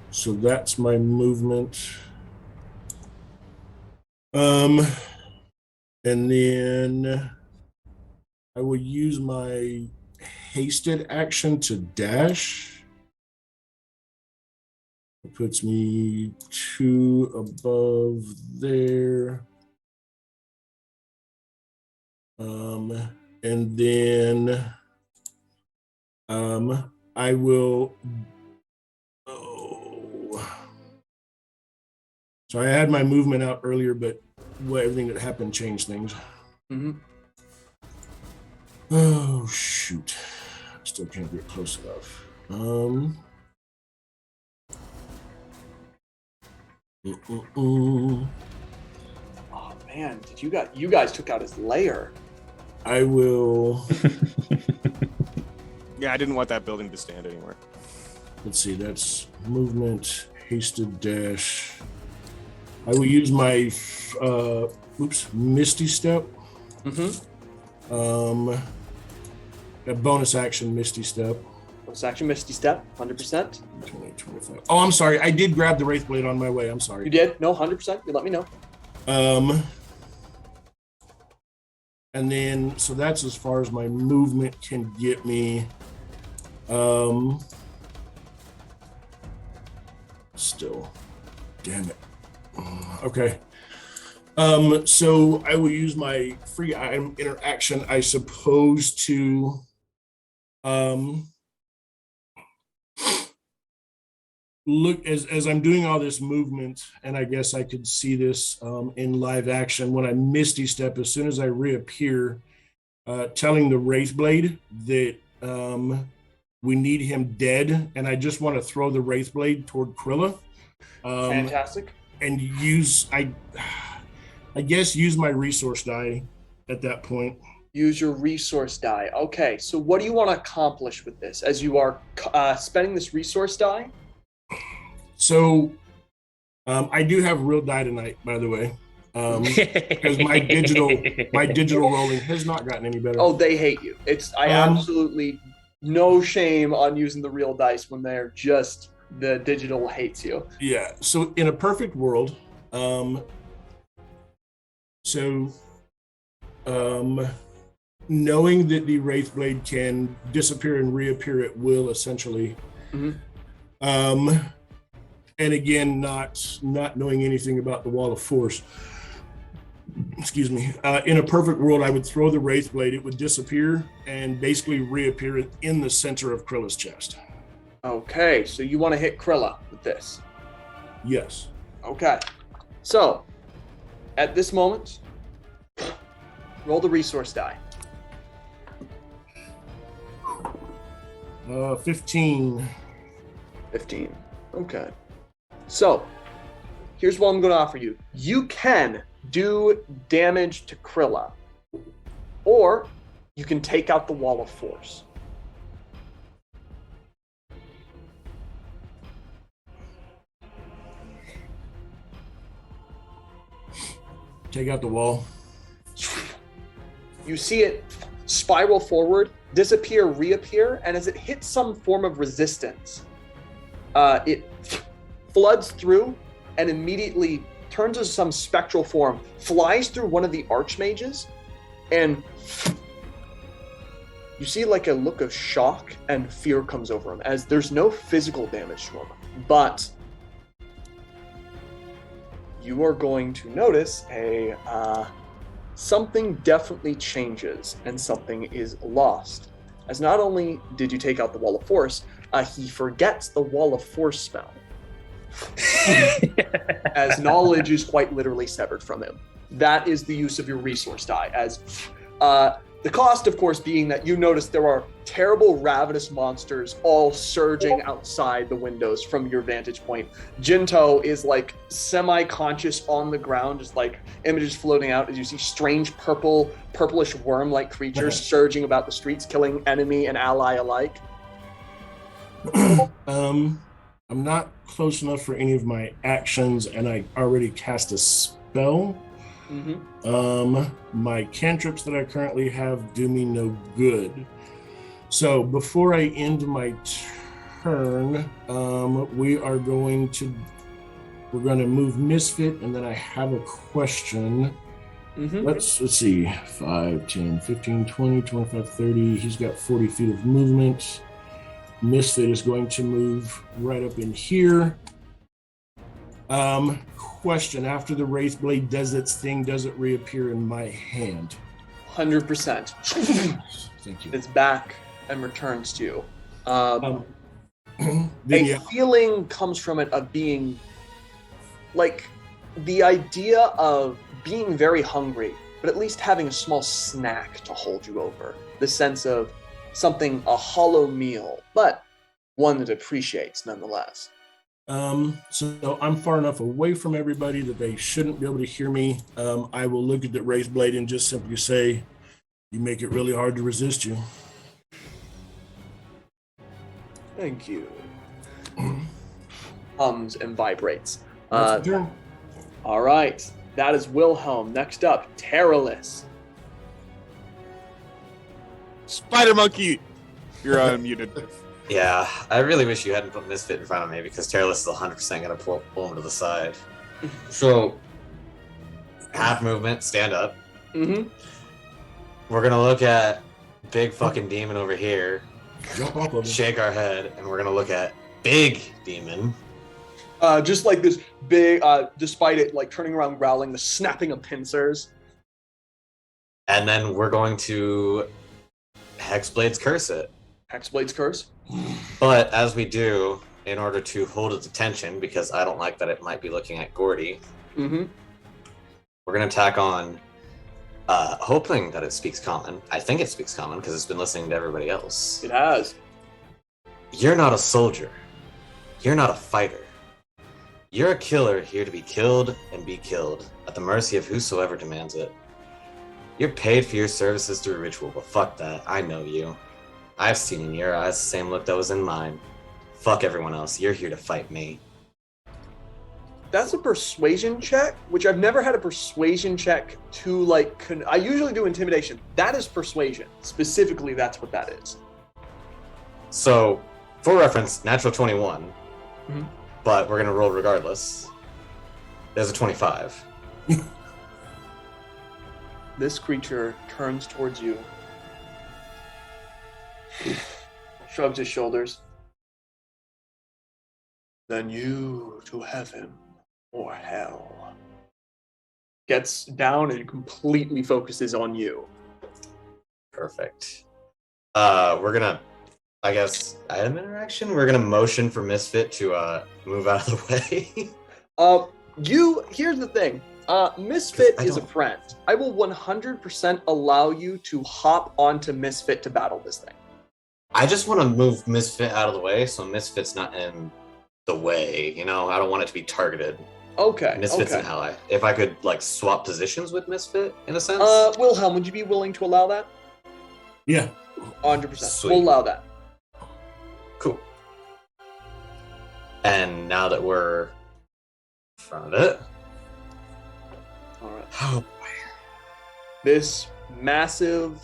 So that's my movement. And then I will use my hasted action to dash. It puts me 2 above there. And then I will. So I had my movement out earlier, but everything that happened changed things. Mm-hmm. Oh shoot! I still can't get close enough. Oh man, you guys took out his lair. I will. Yeah, I didn't want that building to stand anymore. Let's see. That's movement, hasted dash. I will use my Misty Step. Mm-hmm. A bonus action Misty Step. Bonus action Misty Step, 100%. 20, 25. Oh, I'm sorry. I did grab the Wraith Blade on my way. I'm sorry. You did? No, 100%. You let me know. And then, so that's as far as my movement can get me. Still, damn it. Okay. So I will use my free item interaction, I suppose, to look as I'm doing all this movement, and I guess I could see this in live action when I misty step. As soon as I reappear, telling the Wraithblade that we need him dead, and I just want to throw the Wraithblade toward Krilla. Fantastic. And use I guess use my resource die at that point. Use your resource die. Okay, so what do you want to accomplish with this as you are spending this resource die? So I do have real die tonight, by the way. Because my digital rolling has not gotten any better. Oh, they hate you. I absolutely no shame on using the real dice when they're just the digital hates you. Yeah. So in a perfect world, knowing that the Wraithblade can disappear and reappear at will, essentially. Mm-hmm. And again, not knowing anything about the Wall of Force. Excuse me. In a perfect world, I would throw the Wraithblade. It would disappear and basically reappear in the center of Krilla's chest. Okay, so you want to hit Krilla with this? Yes. Okay. So, at this moment, roll the resource die. 15. 15. Okay. So, here's what I'm going to offer you. You can do damage to Krilla, or you can take out the Wall of Force. Take out the wall. You see it spiral forward, disappear, reappear, and as it hits some form of resistance, it floods through and immediately turns into some spectral form, flies through one of the archmages, and you see like a look of shock and fear comes over him, as there's no physical damage to him, but you are going to notice something definitely changes and something is lost. As not only did you take out the Wall of Force, he forgets the Wall of Force spell. As knowledge is quite literally severed from him. That is the use of your resource die. As the cost, of course, being that you notice there are terrible ravenous monsters all surging outside the windows from your vantage point. Jinto is like semi-conscious on the ground, just like images floating out as you see strange purplish worm-like creatures surging about the streets, killing enemy and ally alike. I'm not close enough for any of my actions, and I already cast a spell. Mm-hmm. My cantrips that I currently have do me no good. So before I end my turn, we're going to move Misfit, and then I have a question. Mm-hmm. Let's see, 5, 10, 15, 20, 25, 30. He's got 40 feet of movement. Misfit is going to move right up in here. Question, after the Wraithblade does its thing, does it reappear in my hand? 100%. Thank you. It's back and returns to you. Yeah. Feeling comes from it of being, like, the idea of being very hungry, but at least having a small snack to hold you over. The sense of something, a hollow meal, but one that appreciates nonetheless. So I'm far enough away from everybody that they shouldn't be able to hear me. I will look at the Wraithblade and just simply say, you make it really hard to resist you. Thank you. Hums and vibrates. Turn. All right. That is Willhelm. Next up, Terralus. Spider Monkey! You're unmuted. Yeah, I really wish you hadn't put Misfit in front of me because Terralus is 100% going to pull him to the side. So, half movement, stand up. Mm-hmm. We're going to look at big fucking demon over here, Jump off of it. shake our head, and we're going to look at big demon. Just like this big, despite it like turning around growling, the snapping of pincers. And then we're going to Hexblade's curse it. Hexblade's curse. But as we do, in order to hold its attention, because I don't like that it might be looking at Gordie, Mm-hmm. we're going to attack on, hoping that it speaks common. I think it speaks common because it's been listening to everybody else. It has. You're not a soldier. You're not a fighter. You're a killer here to be killed and be killed, at the mercy of whosoever demands it. You're paid for your services through ritual, but fuck that. I know you. I've seen in your eyes the same look that was in mine. Fuck everyone else. You're here to fight me. That's a persuasion check, which I've never had a persuasion check to like. I usually do intimidation. That is persuasion. Specifically, that's what that is. So, for reference, natural 21, Mhm. but we're gonna roll regardless. There's a 25. This creature turns towards you, shrugs his shoulders. Then you to heaven or hell. Gets down and completely focuses on you. Perfect. We're gonna, I guess, item interaction. We're gonna motion for Misfit to move out of the way. Here's the thing. Misfit I is a don't- friend. I will 100% allow you to hop onto Misfit to battle this thing. I just want to move Misfit out of the way so Misfit's not in the way. You know, I don't want it to be targeted. Okay. Misfit's okay. an ally. If I could like swap positions with Misfit in a sense. Willhelm, would you be willing to allow that? Yeah. 100%. Sweet. We'll allow that. Cool. And now that we're in front of it, All right. oh, This massive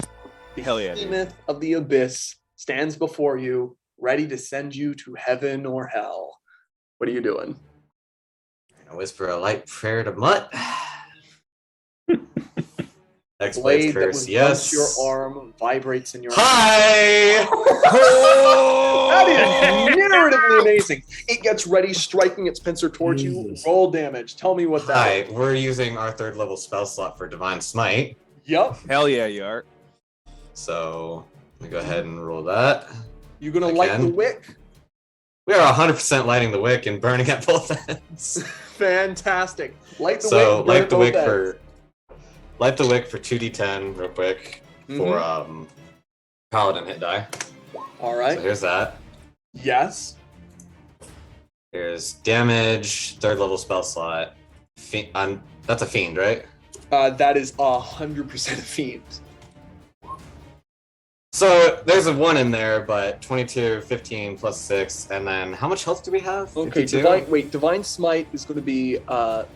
Hell yeah, dude. behemoth of the abyss stands before you, ready to send you to heaven or hell. What are you doing? I whisper a light prayer to Mutt. X Blade Blade's that curse, was yes. your arm vibrates in your Hi! That is narratively amazing. It gets ready, striking its pincer towards you. Jesus. Roll damage. Tell me what that Hi, is. we're using our 3rd level spell slot for Divine Smite. Yup. Hell yeah, you are. So, let me go ahead and roll that. You gonna light the Again. wick? We are 100% lighting the wick and burning at both ends. Fantastic. Light the So, wick. burn light the both wick ends. for 2d10 real quick for Paladin hit die. All So right. here's that. Yes. Here's damage, 3rd level spell slot. That's a fiend, right? That is 100% a fiend. So there's a 1 in there, but 22, 15 plus 6, and then how much health do we have? Okay, 52? Divine Smite is going to be,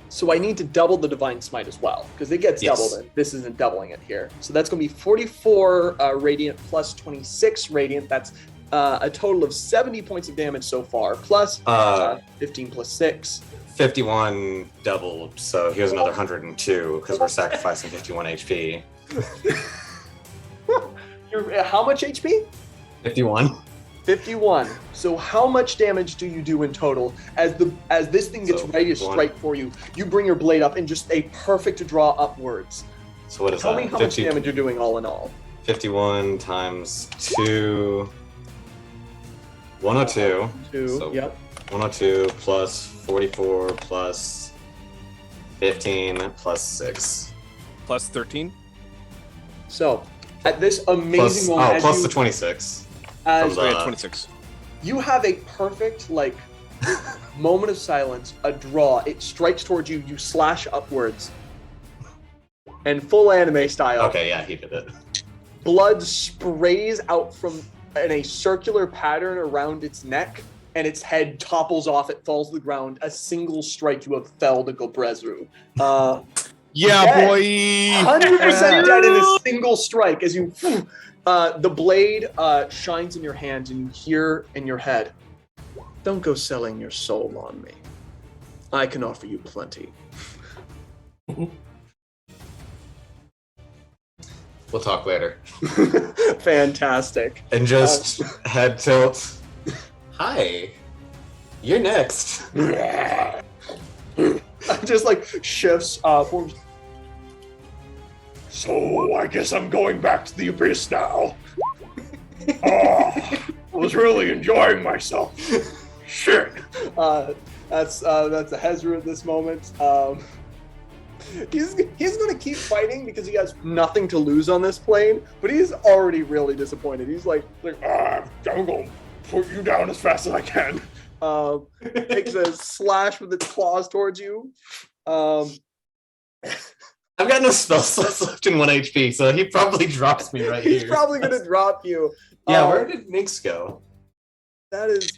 so I need to double the Divine Smite as well, because it gets Yes. doubled, and this isn't doubling it here. So that's going to be 44 Radiant plus 26 Radiant. That's a total of 70 points of damage so far, plus 15 plus 6. 51 doubled, so here's another 102, because we're sacrificing 51 HP. How much HP? 51. 51. So how much damage do you do in total as this thing gets So, ready to one. strike for you? You bring your blade up in just a perfect draw upwards. So what is Tell that? me how much damage you're doing all in all. 51 times 2. 102. 2. So- Yep. 102 plus 44 plus 15 plus 6. Plus 13. So at this amazing Plus, moment, as plus you, the 26. as from the- 26. you have a perfect moment of silence, a draw. It strikes towards you. You slash upwards, and full anime style. Okay, yeah, he did it. Blood sprays out from in a circular pattern around its neck, and its head topples off. It falls to the ground. A single strike, you have felled a Gobrezru. Yeah, Dead. boy. 100% dead in a single strike as you. The blade shines in your hand, and you hear in your head, "Don't go selling your soul on me. I can offer you plenty." We'll talk later. Fantastic. And just head tilt. Hi. You're next. Just shifts forms. So I guess I'm going back to the abyss now. I was really enjoying myself. Shit. That's a Hezru at this moment. He's going to keep fighting because he has nothing to lose on this plane, but he's already really disappointed. He's like I'm going to put you down as fast as I can. Takes a slash with its claws towards you. I've got no spell slots left in 1 HP, so he probably drops me right He's here. probably going to drop you. Yeah, where did Nix go? That is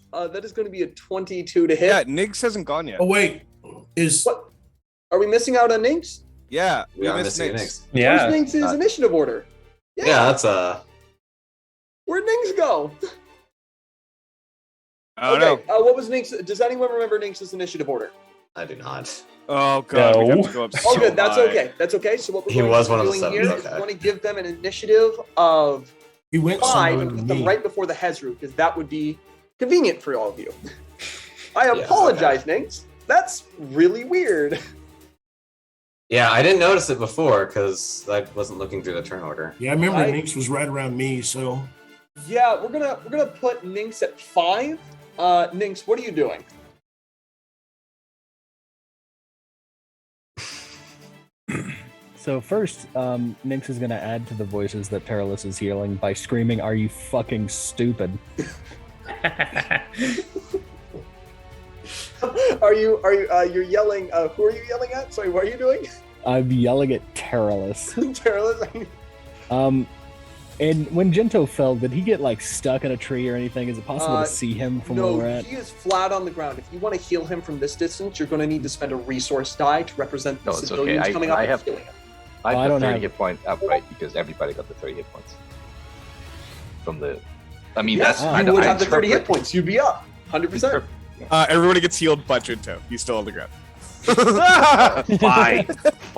going to be a 22 to hit. Yeah, Nix hasn't gone yet. Oh wait, is What? Are we missing out on Ninx? Yeah, We are missed missing Nix. Nix. Yeah. Where's Ninx's initiative order? Yeah, that's Where'd Ninx go? I don't know. What was Ninx? Does anyone remember Ninx's initiative order? I do not. Oh god, we No. have to go up Oh, so good. That's high. okay. That's okay. So what we're He going was to be one of the doing here seven, is okay. we're going to give them an initiative of he went 5 somewhere and to put them me? right before the Hezru, because that would be convenient for all of you. I Yeah, apologize, Ninx. That's really weird. Yeah, I didn't notice it before because I wasn't looking through the turn order. Yeah, I remember I- Nix was right around me, so Yeah, we're gonna put Ninx at 5. Ninx, what are you doing? So first, Nix is going to add to the voices that Perilous is healing by screaming, "Are you fucking stupid?" You're yelling? Who are you yelling at? Sorry, what are you doing? I'm yelling at Perilous. Perilous. And when Gento fell, did he get like stuck in a tree or anything? Is it possible to see him from where No, we're at? he is flat on the ground. If you want to heal him from this distance, you're going to need to spend a resource die to represent the No, it's okay. civilians coming up I and have healing him. I Oh, I have don't the 30 have- hit point upright because everybody got the 30 hit points. From the. I mean, Yes, that's. you would have the 30 hit points. You'd be up 100%. Everybody gets healed but Jinto. He's still on the ground. Why?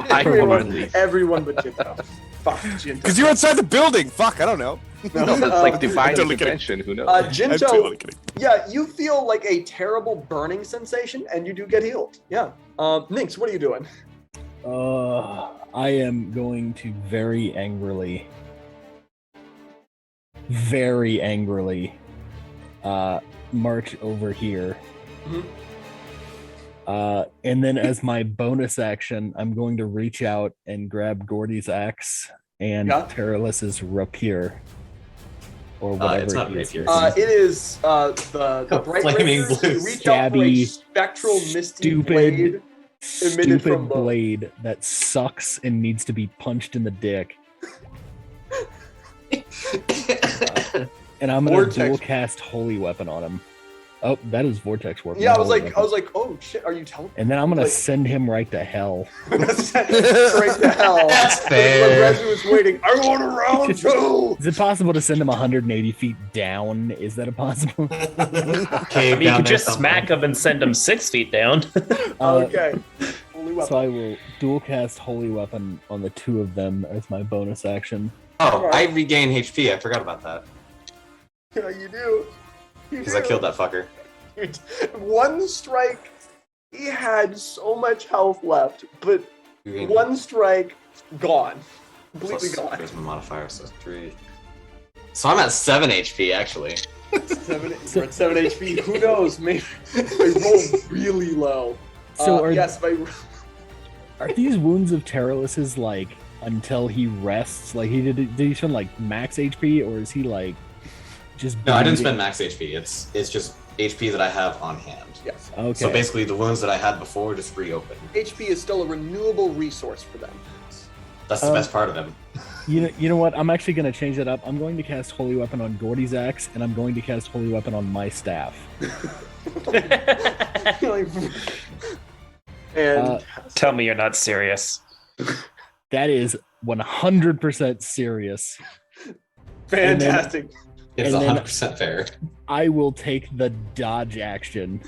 Everyone but Jinto. Fuck Jinto. Because you're inside the building. Fuck, I don't know. No, that's like divine totally kidding. intervention. Who knows? I'm Jinto, totally kidding. yeah, you feel like a terrible burning sensation, and you do get healed. Yeah. Nix, what are you doing? I am going to very angrily, march over here. Mhm. And then as my bonus action, I'm going to reach out and grab Gordie's axe and Yeah. Perilous's rapier. Or whatever it's not it is. rapier. It is the bright Flaming rapier. blue. You reach out for a Stabby, spectral misty stupid, blade emitted from stupid both. blade that sucks and needs to be punched in the dick. And I'm gonna Vortex. dual cast Holy Weapon on him. Oh, that is Vortex Weapon. Yeah, I not was Holy like, Weapon. oh shit, are you telling? And then I'm gonna like- send him right to hell. Straight to hell. That's fair. Rezu was waiting. I want a round two. Is it possible to send him 180 feet down? Is that a possible? Cave I mean, you down could there just somewhere. smack him and send him 6 feet down. Okay. Holy weapon. So I will dual cast Holy Weapon on the two of them as my bonus action. Oh, I regain HP. I forgot about that Yeah, you do. You because I do. killed that fucker. Dude, one strike, he had so much health left, but Regain one strike, gone. Completely plus, gone. Here's my modifier, so 3. So I'm at 7 HP actually. You're at 7 HP. Who knows? Maybe I rolled really low. So yes, are these wounds of Terrorless's like until he rests? Like did he spend like max HP or is he like just? No, I didn't bleeding? spend max HP. It's just HP that I have on hand. yes. Okay. So basically, the wounds that I had before just reopened. HP is still a renewable resource for them. That's the best part of them. You know what? I'm actually going to change that up. I'm going to cast Holy Weapon on Gordie's axe, and I'm going to cast Holy Weapon on my staff. And Tell me you're not serious. That is 100% serious. fantastic. It's and then- 100% fair. I will take the dodge action.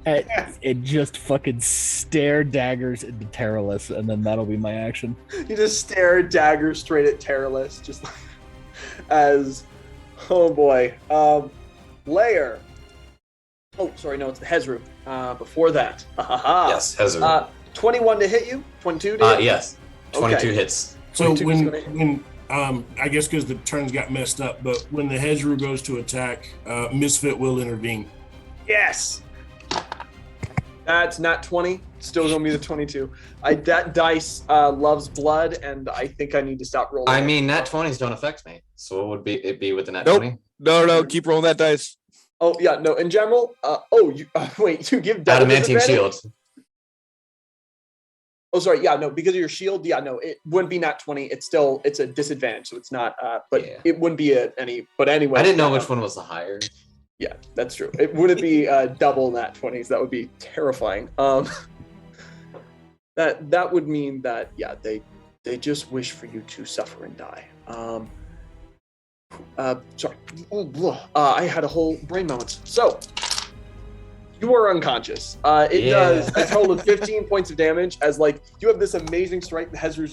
And just fucking stare daggers into Terrorless, and then that'll be my action. You just stare dagger straight at Terrorless, just like, as oh boy. Lair. Oh, sorry, no, it's the Hezru. Before that. Yes, Hezru. 21 to hit you? 22 to hit you? Yes, 22 Okay. hits. So 22 is when I guess because the turns got messed up, but when the Hezru goes to attack, Misfit will intervene. Yes. That's not 20. Still gonna be the 22. That dice loves blood, and I think I need to stop rolling. I mean, nat 20s don't affect me, so what would it be with the nat Nope. 20? No, keep rolling that dice. Oh yeah, no. In general, wait, you give double Adamantine disadvantage? shield. Oh, sorry. Yeah, no, because of your shield. Yeah, no, it wouldn't be nat 20. It's a disadvantage, so it's not. But Yeah. it wouldn't be any. But anyway, I didn't know which one was the higher. Yeah, that's true. It wouldn't be double nat 20s. That would be terrifying. That would mean that they just wish for you to suffer and die. Sorry. I had a whole brain moment. So you are unconscious. It does a total of 15 points of damage as you have this amazing strike. The Hezru's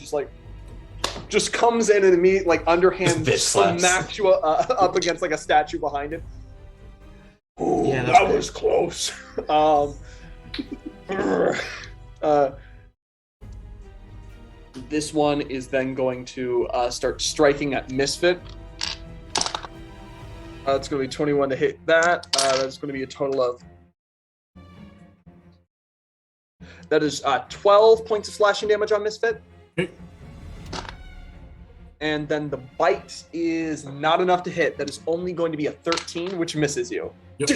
just comes in and immediately underhand smacks you up against a statue behind it. Ooh, Yeah, that was close. This one is then going to start striking at Misfit. It's going to be 21 to hit that. That's going to be a total of... That is 12 points of slashing damage on Misfit. And then the bite is not enough to hit. That is only going to be a 13, which misses you. Yep.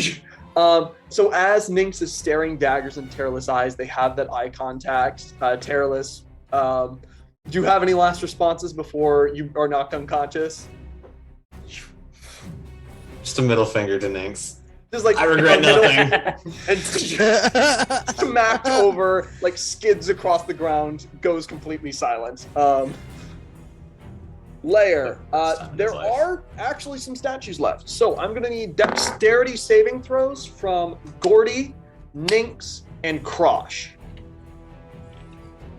So as Nynx is staring daggers in Terralus' eyes, they have that eye contact. Terralus, do you have any last responses before you are knocked unconscious? Just a middle finger to Nynx. Just I regret nothing. And smacked over, skids across the ground, goes completely silent. Lair, there are actually some statues left. So I'm going to need dexterity saving throws from Gordie, Nynx, and Krosh.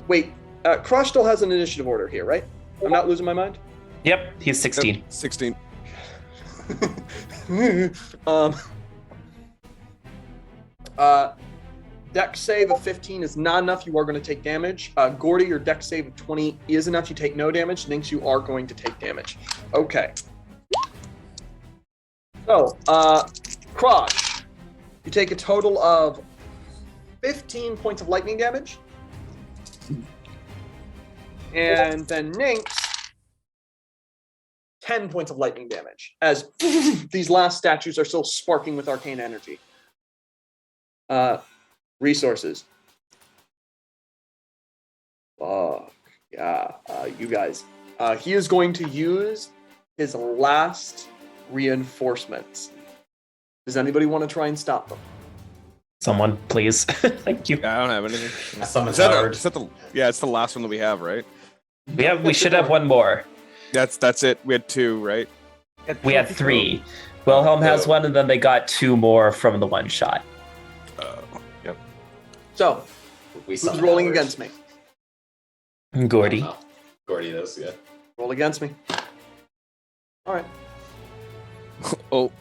Wait, Krosh still has an initiative order here, right? I'm not losing my mind? Yep, he's 16. 16. Dex save of 15 is not enough. You are going to take damage. Gordie, your dex save of 20 is enough. You take no damage. Nynx, you are going to take damage. Okay. So, Krosh, you take a total of 15 points of lightning damage. And then Nynx, 10 points of lightning damage, as these last statues are still sparking with arcane energy. Resources. Fuck. Yeah, you guys. He is going to use his last reinforcements. Does anybody want to try and stop them? Someone, please. Thank you. I don't have anything. Someone's It's the last one that we have, right? We should have one more. That's it. We had 2, right? We had 3. Willhelm has one, and then they got 2 more from the one shot. Yep. So, who's rolling against me? Gordie. Oh, Gordie does, yeah. Roll against me. All right. Oh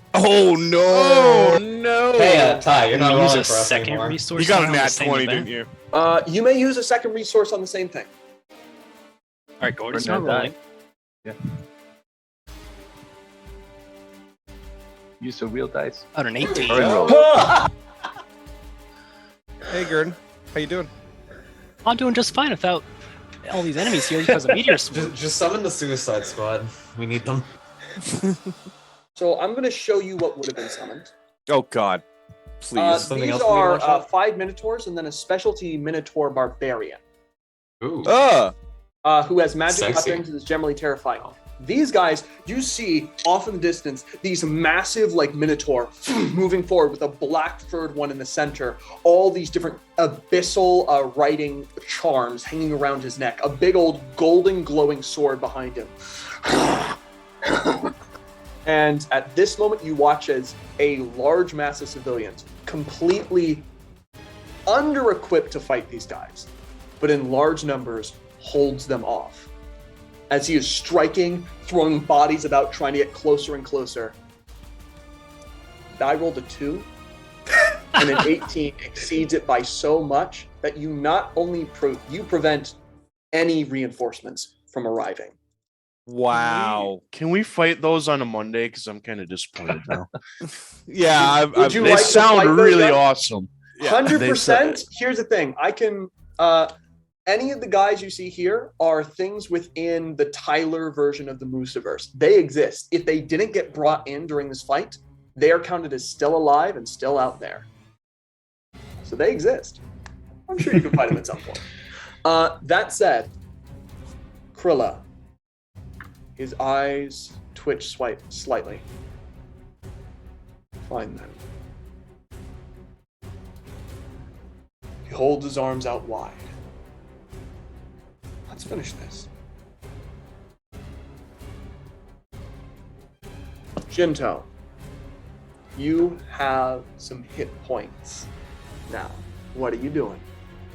no! No! Hey, Ty, you're not Can we use rolling a for us second anymore. resource? You got a on the nat same 20, event? didn't you? You may use a second resource on the same thing. All right, Gordon's Or not not die. rolling. Yeah. Use a real dice. Out an 18. Or roll. Hey, Gordon. How you doing? I'm doing just fine without all these enemies here because of meteor swarm. Just summon the Suicide Squad. We need them. So I'm going to show you what would have been summoned. Oh God, please. Something These else we need to watch are out? 5 Minotaurs and then a specialty Minotaur Barbarian. Ooh. Who has magic Sexy. weapons and is generally terrifying. These guys, you see off in the distance, these massive Minotaur moving forward with a black furred one in the center, all these different abyssal writing charms hanging around his neck, a big old golden glowing sword behind him. And at this moment, you watch as a large mass of civilians, completely under-equipped to fight these guys, but in large numbers, holds them off. As he is striking, throwing bodies about, trying to get closer and closer. I rolled a 2, and an 18 exceeds it by so much that you not only prevent any reinforcements from arriving. Wow. Can we fight those on a Monday? Because I'm kind of disappointed now. Yeah, Would you They like to fight sound those really guys? awesome. 100%. Here's the thing. I can. Any of the guys you see here are things within the Tyler version of the Mooseverse. They exist. If they didn't get brought in during this fight, they are counted as still alive and still out there. So they exist. I'm sure you can find them at some point. That said, Krilla, his eyes twitch slightly. Fine then. He holds his arms out wide. Let's finish this. Shinto, you have some hit points now. What are you doing?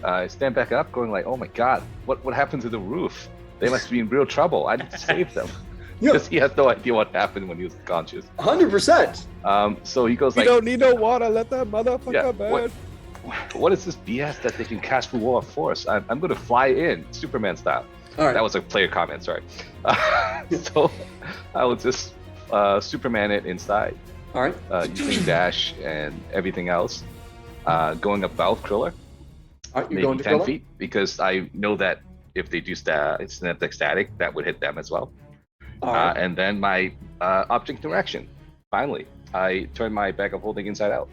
I stand back up, going like, "Oh my god, what happened to the roof? They must be in real trouble. I need to save them." Because he has no idea what happened when he was conscious. 100%. So he goes You like, don't need no water. Let that motherfucker burn. What is this BS that they can cast through wall of force? I'm going to fly in, Superman style. All right. That was a player comment, sorry. So I will just Superman it inside. All right. Using dash and everything else. Going above Kriller. All right, you're maybe going to 10 Krilla? feet, because I know that if they do kinetic static, that would hit them as well. All right. And then my object direction. Finally, I turn my bag of holding inside out.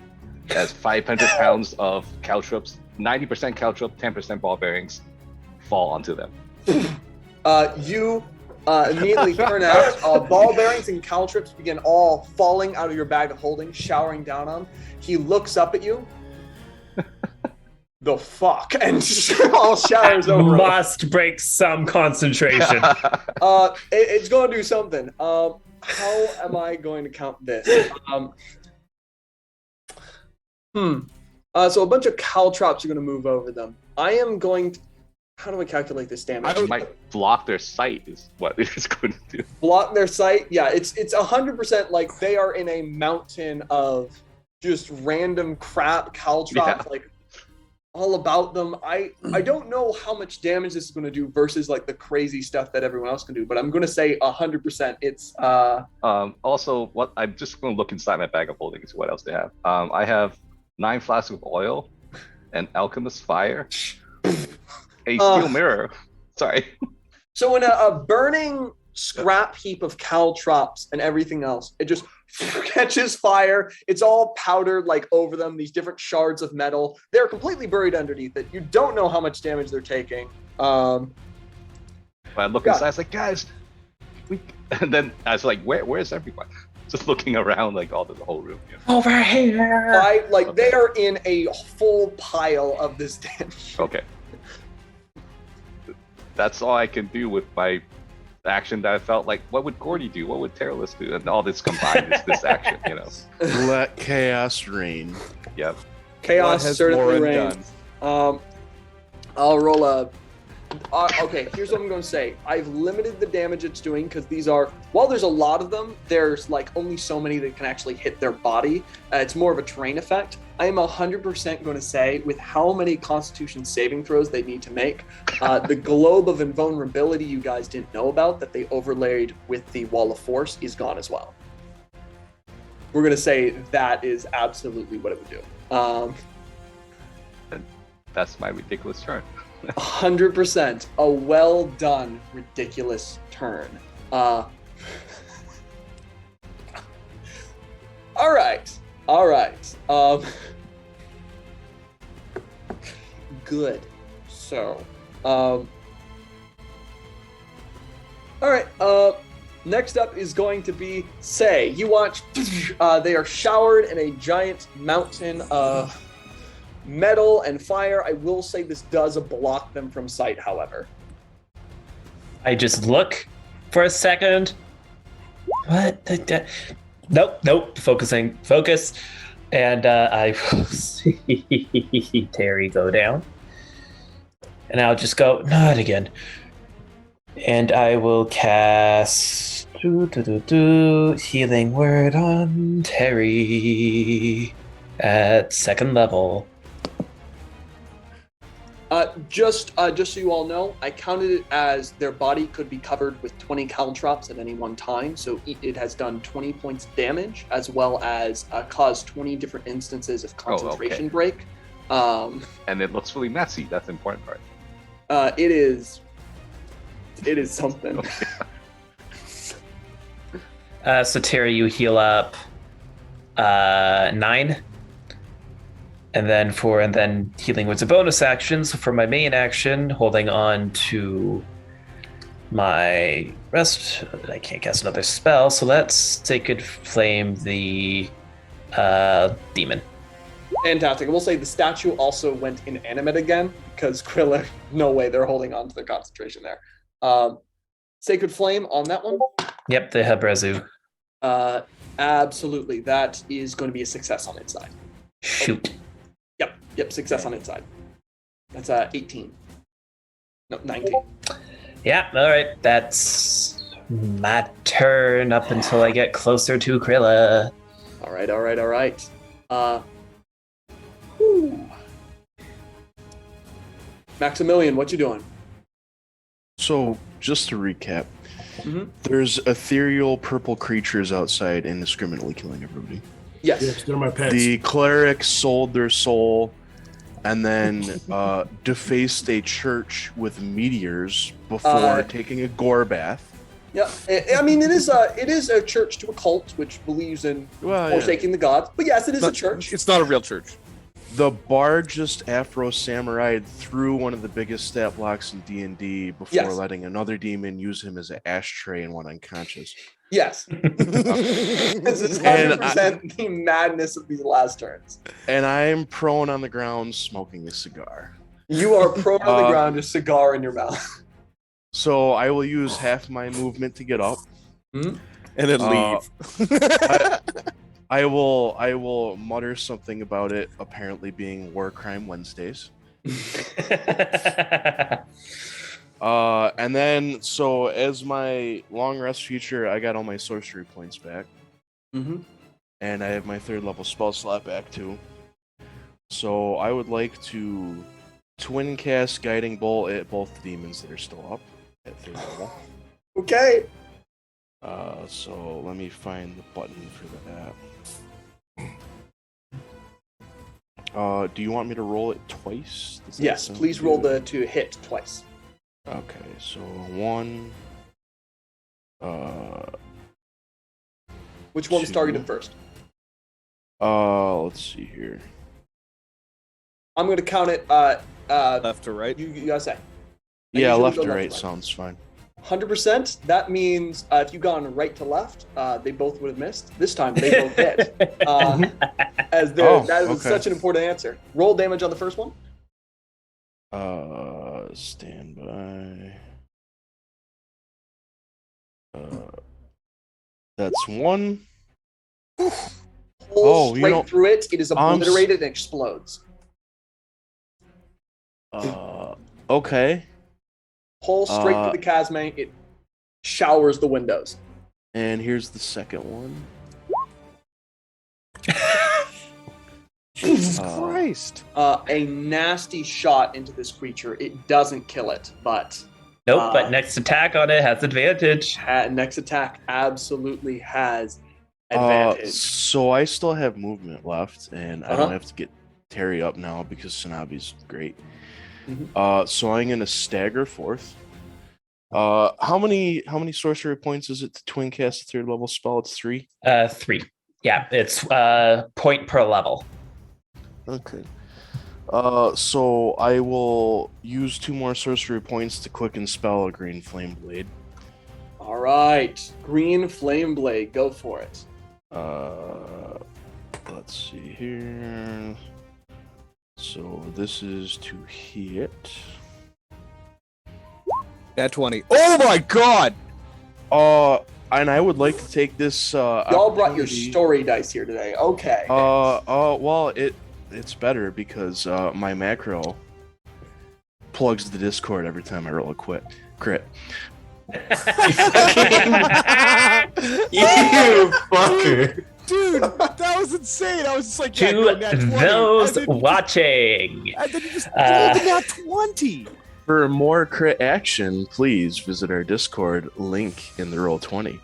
As 500 pounds of caltrops, 90% caltrop, 10% ball bearings fall onto them. You immediately turn out. Ball bearings and caltrops begin all falling out of your bag of holding, showering down on him. He looks up at you. The fuck? And all showers over. Must break some concentration. It's going to do something. How am I going to count this? So a bunch of caltrops are going to move over them. I am going to... How do I calculate this damage? I might block their sight is what it's going to do. Block their sight? Yeah, it's 100% like they are in a mountain of just random crap caltrops, like all about them. I don't know how much damage this is going to do versus like the crazy stuff that everyone else can do, but I'm going to say 100%. It's also, what I'm just going to look inside my bag of holding to see what else they have. I have 9 flasks of oil, an alchemist fire, a steel mirror. Sorry. So in a burning scrap heap of caltrops and everything else, it just catches fire. It's all powdered like over them, these different shards of metal. They're completely buried underneath it. You don't know how much damage they're taking. When I look inside, I was like, guys, and then I was like, where's everyone? Just looking around like all the whole room. You know? Over here. They are in a full pile of this damage. Okay. That's all I can do with my action that I felt like, what would Gordie do? What would Terrorless do? And all this combined is this action, you know. Let chaos reign. Yep. Chaos has certainly Lauren reigns. I'll roll a... okay, here's what I'm going to say. I've limited the damage it's doing because these are... While there's a lot of them, there's like only so many that can actually hit their body. It's more of a terrain effect. I am 100% going to say, with how many Constitution saving throws they need to make, the globe of invulnerability you guys didn't know about that they overlaid with the Wall of Force is gone as well. We're going to say that is absolutely what it would do. That's my ridiculous turn. 100%. A well done, ridiculous turn. All right. Good. So, all right. Next up is going to be Say. You watch. They are showered in a giant mountain of metal and fire. I will say this does block them from sight, however. I just look for a second. What? Nope. Focus. And I will see Terry go down. And I'll just go, not again. And I will cast Healing Word on Terry at 2nd level. Just so you all know, I counted it as their body could be covered with 20 caltrops at any one time, so it has done 20 points of damage, as well as caused 20 different instances of concentration break. And it looks really messy. That's the important part. It is something. So Terry, you heal up 9. And then healing was a bonus action. So for my main action, holding on to my rest, I can't cast another spell. So let's Sacred Flame the demon. Fantastic. I will say the statue also went inanimate again because Krilla, no way, they're holding on to their concentration there. Sacred Flame on that one. Yep, the Hebrazu. Absolutely. That is going to be a success on its side. Shoot. Yep, success on its side. That's 18. No, 19. Yeah, all right. That's my turn up until I get closer to Krilla. All right. Whew. Maximilian, what you doing? So, just to recap, there's ethereal purple creatures outside indiscriminately killing everybody. Yes, they're my pets. The clerics sold their soul and then defaced a church with meteors before taking a gore bath. Yeah, I mean it is a church to a cult which believes in forsaking the gods. But yes, it is a church. It's not a real church. The bard just Afro Samurai'd through one of the biggest stat blocks in D&D before letting another demon use him as an ashtray and went unconscious. Yes. This is 100% the madness of these last turns. And I'm prone on the ground smoking a cigar. You are prone on the ground, a cigar in your mouth. So I will use half my movement to get up. And then leave. I will mutter something about it apparently being War Crime Wednesdays. And then, so as my long rest feature, I got all my sorcery points back. And I have my 3rd level spell slot back too. So I would like to twin cast Guiding Bolt at both the demons that are still up at 3rd level. Okay. So let me find the button for that. Do you want me to roll it twice? Yes, please roll to hit twice. Okay, so 1. Which one's targeted first? Let's see here. I'm going to count it. Left to right. You gotta say. Yeah, left to right sounds fine. 100%. That means if you gone right to left, they both would have missed. This time they both hit. That is such an important answer. Roll damage on the first one. Stand by. That's 1. Hole straight through it. It is obliterated and explodes. Okay. Hole straight through the chasm. It showers the windows. And here's the second one. Jesus Christ. A nasty shot into this creature. It doesn't kill it, but... Nope, but next attack on it has advantage. Next attack absolutely has advantage. So I still have movement left, and I don't have to get Terry up now because Sanabi's great. So I'm going to stagger forth. How many sorcery points is it to twin cast a 3rd level spell? It's 3? 3. Yeah, it's point per level. Okay. So I will use 2 more sorcery points to quicken spell a Green Flame Blade. All right. Green Flame Blade. Go for it. Let's see here. So this is to hit. At 20. Oh my god! And I would like to take this. Y'all brought your story dice here today. Okay. Well, it's better because my macro plugs the Discord every time I roll a crit. You fucker. Dude, that was insane. I was just like, to those watching. And then you just rolled a nat 20. For more crit action, please visit our Discord link in the Roll20.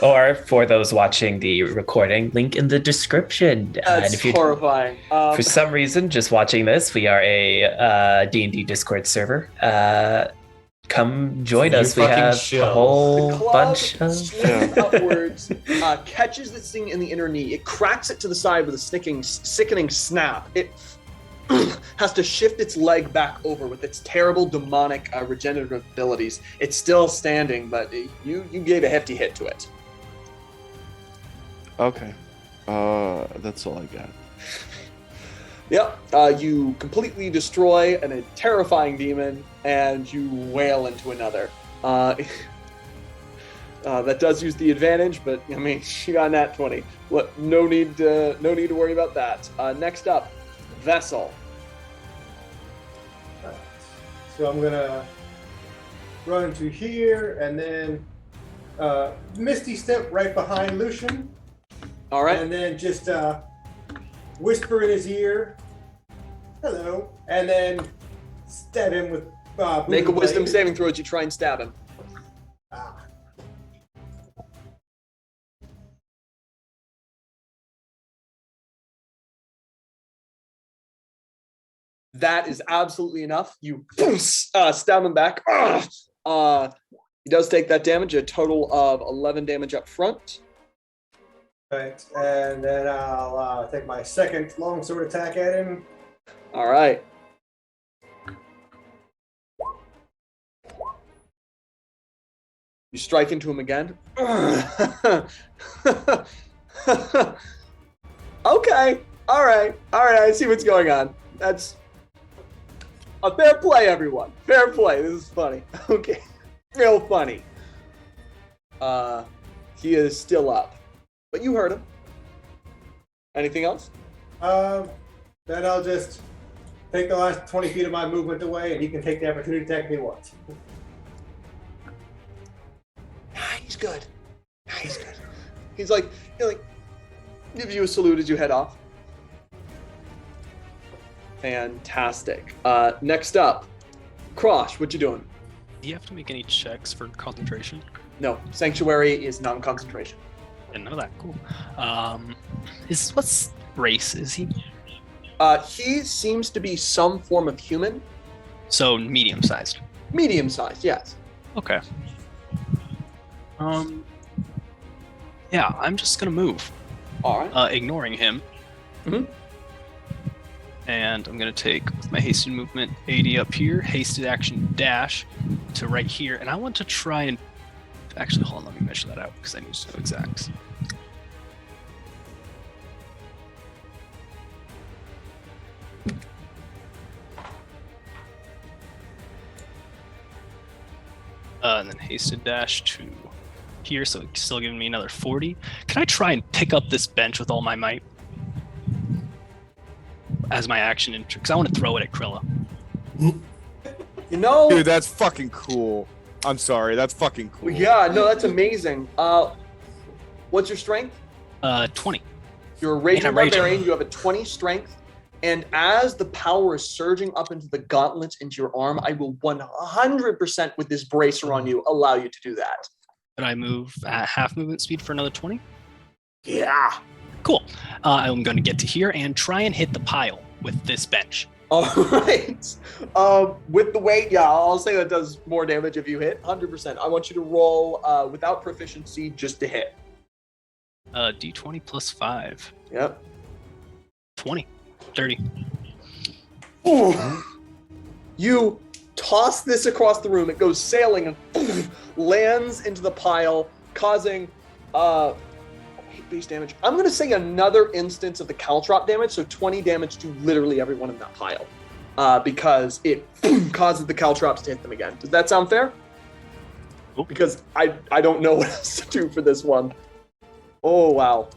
Or for those watching the recording, link in the description. That's And if you horrifying. for some reason just watching this, we are a D&D Discord server. Come join us. We have a whole bunch of slings upwards, catches this thing in the inner knee. It cracks it to the side with a sickening snap. It has to shift its leg back over with its terrible demonic regenerative abilities. It's still standing, but you gave a hefty hit to it. Okay. That's all I got. Yep. You completely destroy a terrifying demon, and you wail into another. That does use the advantage, but I mean, she got nat 20. No need to worry about that. Next up, Vessel. So I'm gonna run into here and then Misty Step right behind Lucian. All right. And then just whisper in his ear, "Hello," and then stab him with. Make a wisdom blade. saving throw as you try and stab him. That is absolutely enough. You stab him back. He does take that damage, a total of 11 damage up front. Right, and then I'll take my second longsword attack at him. All right. You strike into him again. Okay. All right. I see what's going on. That's a fair play, everyone. Fair play. This is funny. Okay. Real funny. He is still up. But you heard him. Anything else? Then I'll just take the last 20 feet of my movement away, and he can take the opportunity attack if he wants. He's good. He's good. He's like, gives you a salute as you head off. Fantastic. Next up, Krosh, what you doing? Do you have to make any checks for concentration? No, Sanctuary is non-concentration. Didn't know that. Cool. What race is he? He seems to be some form of human. So medium-sized. Medium-sized, yes. Okay. Yeah, I'm just gonna move. All right. Ignoring him. Mm-hmm. And I'm gonna take my hasted movement 80 up here, hasted action dash to right here, and I want to try and actually hold on, let me measure that out because I need to know exacts. And then hasted dash to here, so it's still giving me another 40. Can I try and pick up this bench with all my might as my action? Because I want to throw it at Krilla. You know, dude, that's fucking cool. I'm sorry, that's fucking cool. Yeah, no, that's amazing. What's your strength? 20. You're a raging barbarian. You have a 20 strength. And as the power is surging up into the gauntlets into your arm, I will 100% with this bracer on you allow you to do that. Can I move at half movement speed for another 20? Yeah. Cool. I'm going to get to here and try and hit the pile with this bench. All right. With the weight, yeah, I'll say that does more damage if you hit. 100%. I want you to roll without proficiency just to hit. D20 plus 5. Yep. 20. 30. Ooh. You toss this across the room. It goes sailing and lands into the pile, causing base damage. I'm going to say another instance of the caltrop damage, so 20 damage to literally everyone in that pile, because it causes the caltrops to hit them again. Does that sound fair? Cool. Because I don't know what else to do for this one. Oh, wow.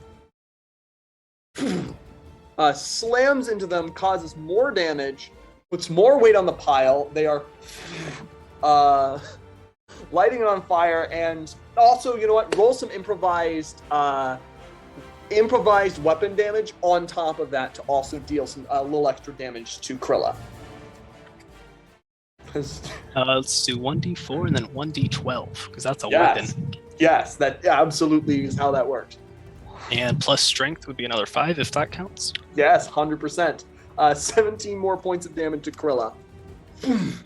Slams into them, causes more damage, puts more weight on the pile. They are lighting it on fire, and also, you know what? Roll some improvised weapon damage on top of that to also deal some little extra damage to Krilla. Let's do 1d4 and then 1d12 because that's a yes. weapon. Yes, that absolutely is how that works. And plus strength would be another 5 if that counts. Yes, 100%. 17 more points of damage to Krilla. Is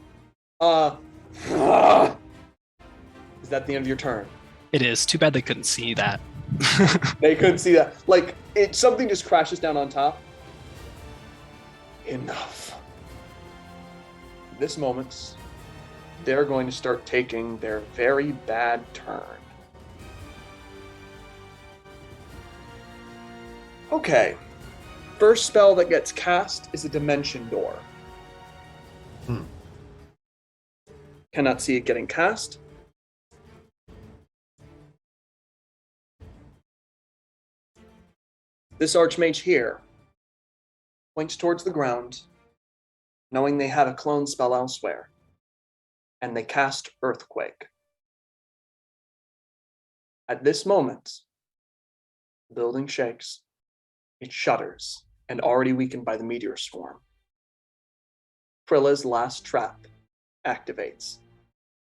that the end of your turn? It is. Too bad they couldn't see that. They couldn't see that. Like, something just crashes down on top. Enough. This moment, they're going to start taking their very bad turn. Okay. First spell that gets cast is a dimension door. Cannot see it getting cast. This Archmage here points towards the ground, knowing they have a clone spell elsewhere, and they cast Earthquake. At this moment, the building shakes, it shudders, and already weakened by the meteor swarm. Krilla's last trap activates.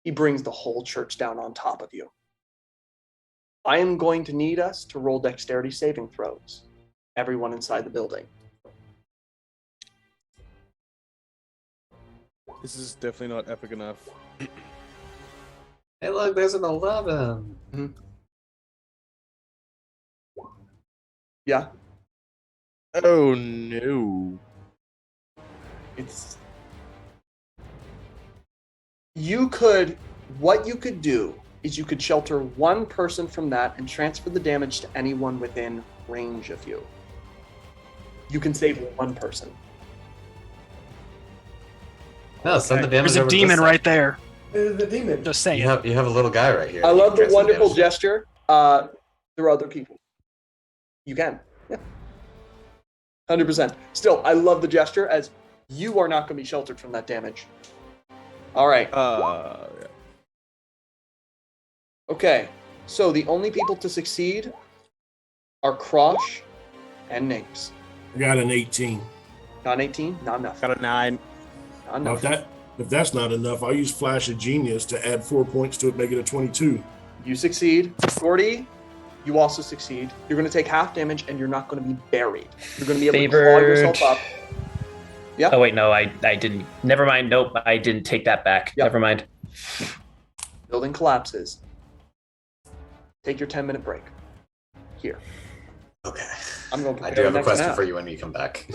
He brings the whole church down on top of you. I am going to need us to roll dexterity saving throws. Everyone inside the building. This is definitely not epic enough. Hey, look, there's an 11. Yeah. Oh no. It's what you could do is you could shelter one person from that and transfer the damage to anyone within range of you. You can save one person. No, send the damage There's a over to demon this right there. The demon. Just saying. You have a little guy right here. I love the Transfer wonderful damage. gesture. There are other people. You can. Yeah. 100%. Still, I love the gesture as you are not going to be sheltered from that damage. All right. Yeah. Okay. So the only people to succeed are Krosh and Nix. I got an 18. Not an 18? Not enough. Got a 9. Not Now, enough. if that's not enough, I'll use Flash of Genius to add 4 points to it, make it a 22. You succeed. Gordy, you also succeed. You're going to take half damage and you're not going to be buried. You're going to be able to claw yourself up. Yeah. Oh wait, no, I didn't. Never mind. Nope, I didn't take that back. Yep. Never mind. Building collapses. Take your 10-minute break. Here. Okay. I'm going to I prepare do have a next question nap. for you when you come back.